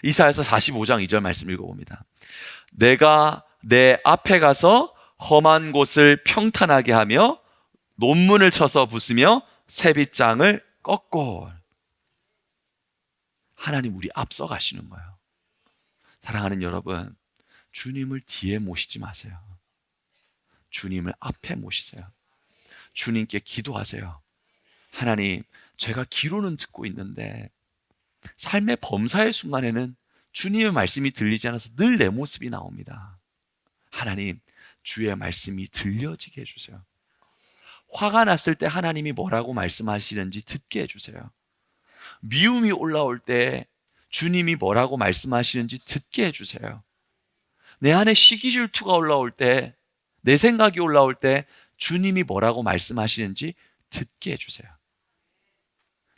이사야서 45장 2절 말씀 읽어봅니다. 내가 내 앞에 가서 험한 곳을 평탄하게 하며 논문을 쳐서 부수며 새빗장을 꺾고. 하나님 우리 앞서 가시는 거예요. 사랑하는 여러분, 주님을 뒤에 모시지 마세요. 주님을 앞에 모시세요. 주님께 기도하세요. 하나님, 제가 귀로는 듣고 있는데 삶의 범사의 순간에는 주님의 말씀이 들리지 않아서 늘 내 모습이 나옵니다. 하나님, 주의 말씀이 들려지게 해주세요. 화가 났을 때 하나님이 뭐라고 말씀하시는지 듣게 해주세요. 미움이 올라올 때 주님이 뭐라고 말씀하시는지 듣게 해주세요. 내 안에 시기 질투가 올라올 때, 내 생각이 올라올 때 주님이 뭐라고 말씀하시는지 듣게 해주세요.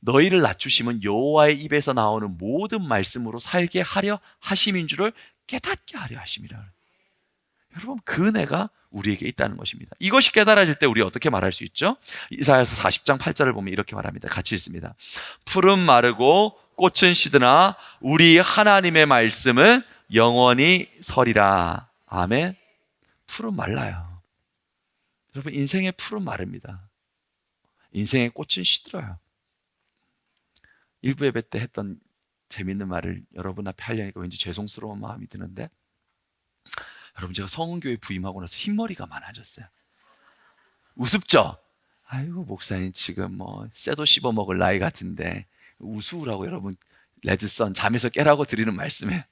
너희를 낮추심은 여호와의 입에서 나오는 모든 말씀으로 살게 하려 하심인 줄을 깨닫게 하려 하심이라. 여러분, 그 은혜가 우리에게 있다는 것입니다. 이것이 깨달아질 때 우리 어떻게 말할 수 있죠? 이사야서 40장 8절을 보면 이렇게 말합니다. 같이 읽습니다. 푸른 마르고 꽃은 시드나 우리 하나님의 말씀은 영원히 서리라. 아멘. 푸른 말라요. 여러분, 인생의 푸른 마릅니다. 인생의 꽃은 시들어요. 일부 예배 때 했던 재밌는 말을 여러분 앞에 하려니까 왠지 죄송스러운 마음이 드는데, 여러분, 제가 성은교회 부임하고 나서 흰머리가 많아졌어요. 우습죠? 아이고, 목사님 지금 쇠도 씹어 먹을 나이 같은데 우스우라고 여러분, 레드선 잠에서 깨라고 드리는 말씀에,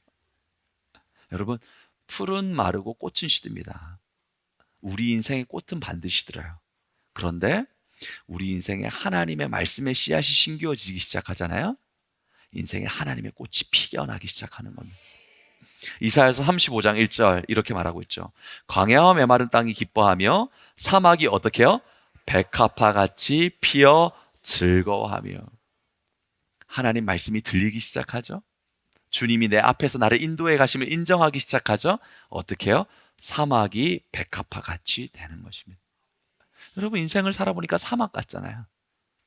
여러분, 풀은 마르고 꽃은 시듭니다. 우리 인생의 꽃은 반드시 들어요. 그런데 우리 인생에 하나님의 말씀의 씨앗이 심겨지기 시작하잖아요. 인생에 하나님의 꽃이 피어나기 시작하는 겁니다. 이사야서 35장 1절 이렇게 말하고 있죠. 광야와 메마른 땅이 기뻐하며 사막이 어떻게 해요? 백합화같이 피어 즐거워하며. 하나님 말씀이 들리기 시작하죠. 주님이 내 앞에서 나를 인도해 가심을 인정하기 시작하죠. 어떻게 해요? 사막이 백합화같이 되는 것입니다. 여러분, 인생을 살아보니까 사막 같잖아요.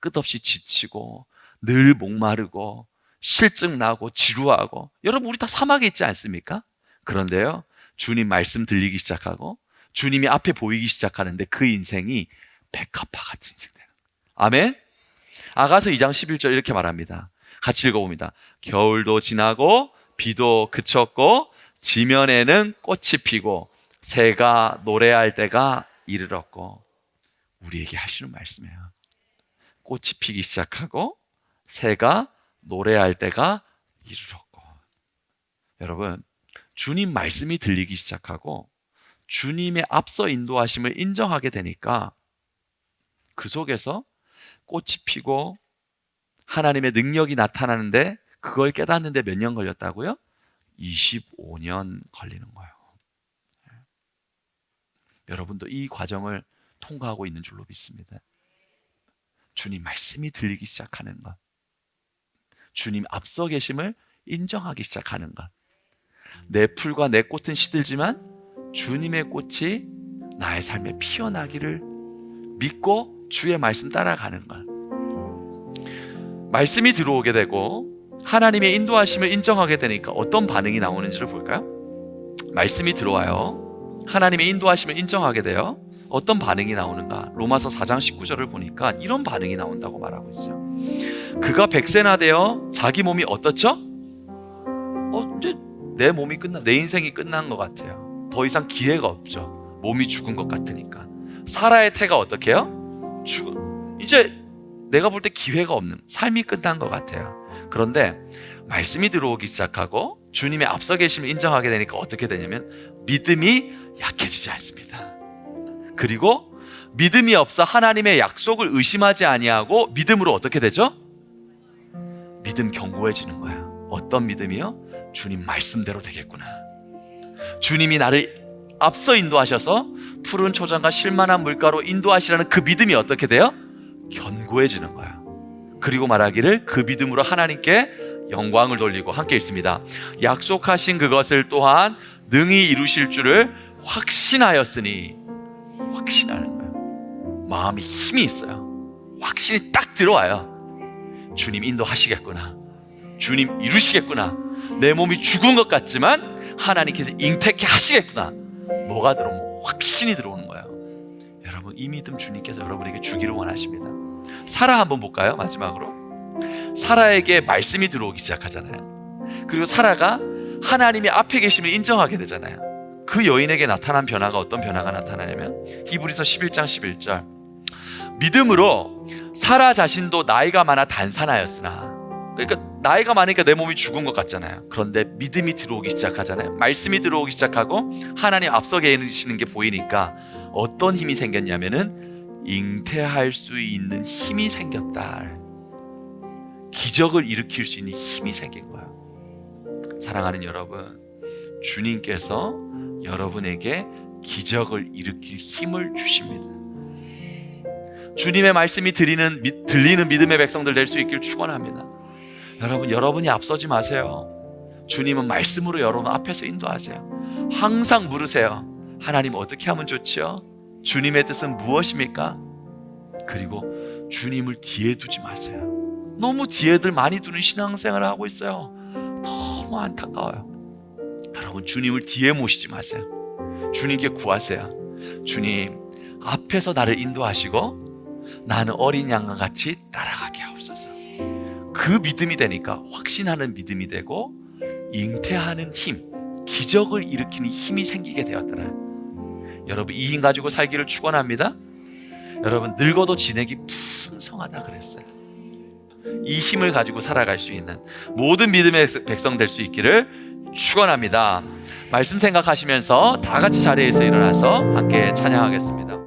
끝없이 지치고 늘 목마르고 실증나고 지루하고. 여러분, 우리 다 사막에 있지 않습니까? 그런데요, 주님 말씀 들리기 시작하고 주님이 앞에 보이기 시작하는데 그 인생이 백합화 같은 인생 되는 거예요. 아멘. 아가서 2장 11절 이렇게 말합니다. 같이 읽어봅니다. 겨울도 지나고 비도 그쳤고 지면에는 꽃이 피고 새가 노래할 때가 이르렀고. 우리에게 하시는 말씀이에요. 꽃이 피기 시작하고 새가 노래할 때가 이르렀고. 여러분, 주님 말씀이 들리기 시작하고 주님의 앞서 인도하심을 인정하게 되니까 그 속에서 꽃이 피고 하나님의 능력이 나타나는데, 그걸 깨닫는데 몇 년 걸렸다고요? 25년 걸리는 거예요. 여러분도 이 과정을 통과하고 있는 줄로 믿습니다. 주님 말씀이 들리기 시작하는 것, 주님 앞서 계심을 인정하기 시작하는 것. 내 풀과 내 꽃은 시들지만 주님의 꽃이 나의 삶에 피어나기를 믿고 주의 말씀 따라가는 것. 말씀이 들어오게 되고 하나님의 인도하심을 인정하게 되니까 어떤 반응이 나오는지를 볼까요? 말씀이 들어와요. 하나님의 인도하심을 인정하게 돼요. 어떤 반응이 나오는가? 로마서 4장 19절을 보니까 이런 반응이 나온다고 말하고 있어요. 그가 100세나 되어 자기 몸이 어떻죠? 이제 내 몸이 내 인생이 끝난 것 같아요. 더 이상 기회가 없죠. 몸이 죽은 것 같으니까. 사라의 태가 어떻게 해요? 이제 내가 볼 때 기회가 없는, 삶이 끝난 것 같아요. 그런데 말씀이 들어오기 시작하고 주님의 앞서 계심을 인정하게 되니까 어떻게 되냐면 믿음이 약해지지 않습니다. 그리고 믿음이 없어 하나님의 약속을 의심하지 아니하고 믿음으로 어떻게 되죠? 믿음 견고해지는 거예요. 어떤 믿음이요? 주님 말씀대로 되겠구나. 주님이 나를 앞서 인도하셔서 푸른 초장과 실만한 물가로 인도하시라는 그 믿음이 어떻게 돼요? 견고해지는 거예요. 그리고 말하기를 그 믿음으로 하나님께 영광을 돌리고, 함께 읽습니다. 약속하신 그것을 또한 능히 이루실 줄을 확신하였으니. 확신하는 거예요. 마음에 힘이 있어요. 확신이 딱 들어와요. 주님 인도하시겠구나. 주님 이루시겠구나. 내 몸이 죽은 것 같지만 하나님께서 잉태케 하시겠구나. 뭐가 들어오면 확신이 들어오는 거예요. 여러분, 이 믿음 주님께서 여러분에게 주기를 원하십니다. 사라 한번 볼까요? 마지막으로 사라에게 말씀이 들어오기 시작하잖아요. 그리고 사라가 하나님의 앞에 계심을 인정하게 되잖아요. 그 여인에게 나타난 변화가 어떤 변화가 나타나냐면 히브리서 11장 11절, 믿음으로 사라 자신도 나이가 많아 단산하였으나, 그러니까 나이가 많으니까 내 몸이 죽은 것 같잖아요. 그런데 믿음이 들어오기 시작하잖아요. 말씀이 들어오기 시작하고 하나님 앞서 계시는 게 보이니까 어떤 힘이 생겼냐면은 잉태할 수 있는 힘이 생겼다. 기적을 일으킬 수 있는 힘이 생긴 거예요. 사랑하는 여러분, 주님께서 여러분에게 기적을 일으킬 힘을 주십니다. 주님의 말씀이 들리는 믿음의 백성들 될 수 있길 축원합니다. 여러분, 여러분이 앞서지 마세요. 주님은 말씀으로 여러분 앞에서 인도하세요. 항상 물으세요. 하나님 어떻게 하면 좋지요? 주님의 뜻은 무엇입니까? 그리고 주님을 뒤에 두지 마세요. 너무 뒤에들 많이 두는 신앙생활을 하고 있어요. 너무 안타까워요. 여러분, 주님을 뒤에 모시지 마세요. 주님께 구하세요. 주님, 앞에서 나를 인도하시고 나는 어린 양과 같이 따라가게 하옵소서. 그 믿음이 되니까 확신하는 믿음이 되고 잉태하는 힘, 기적을 일으키는 힘이 생기게 되었더라. 여러분, 이 힘 가지고 살기를 축원합니다. 여러분, 늙어도 진액이 풍성하다 그랬어요. 이 힘을 가지고 살아갈 수 있는 모든 믿음의 백성 될 수 있기를 축원합니다. 말씀 생각하시면서 다 같이 자리에서 일어나서 함께 찬양하겠습니다.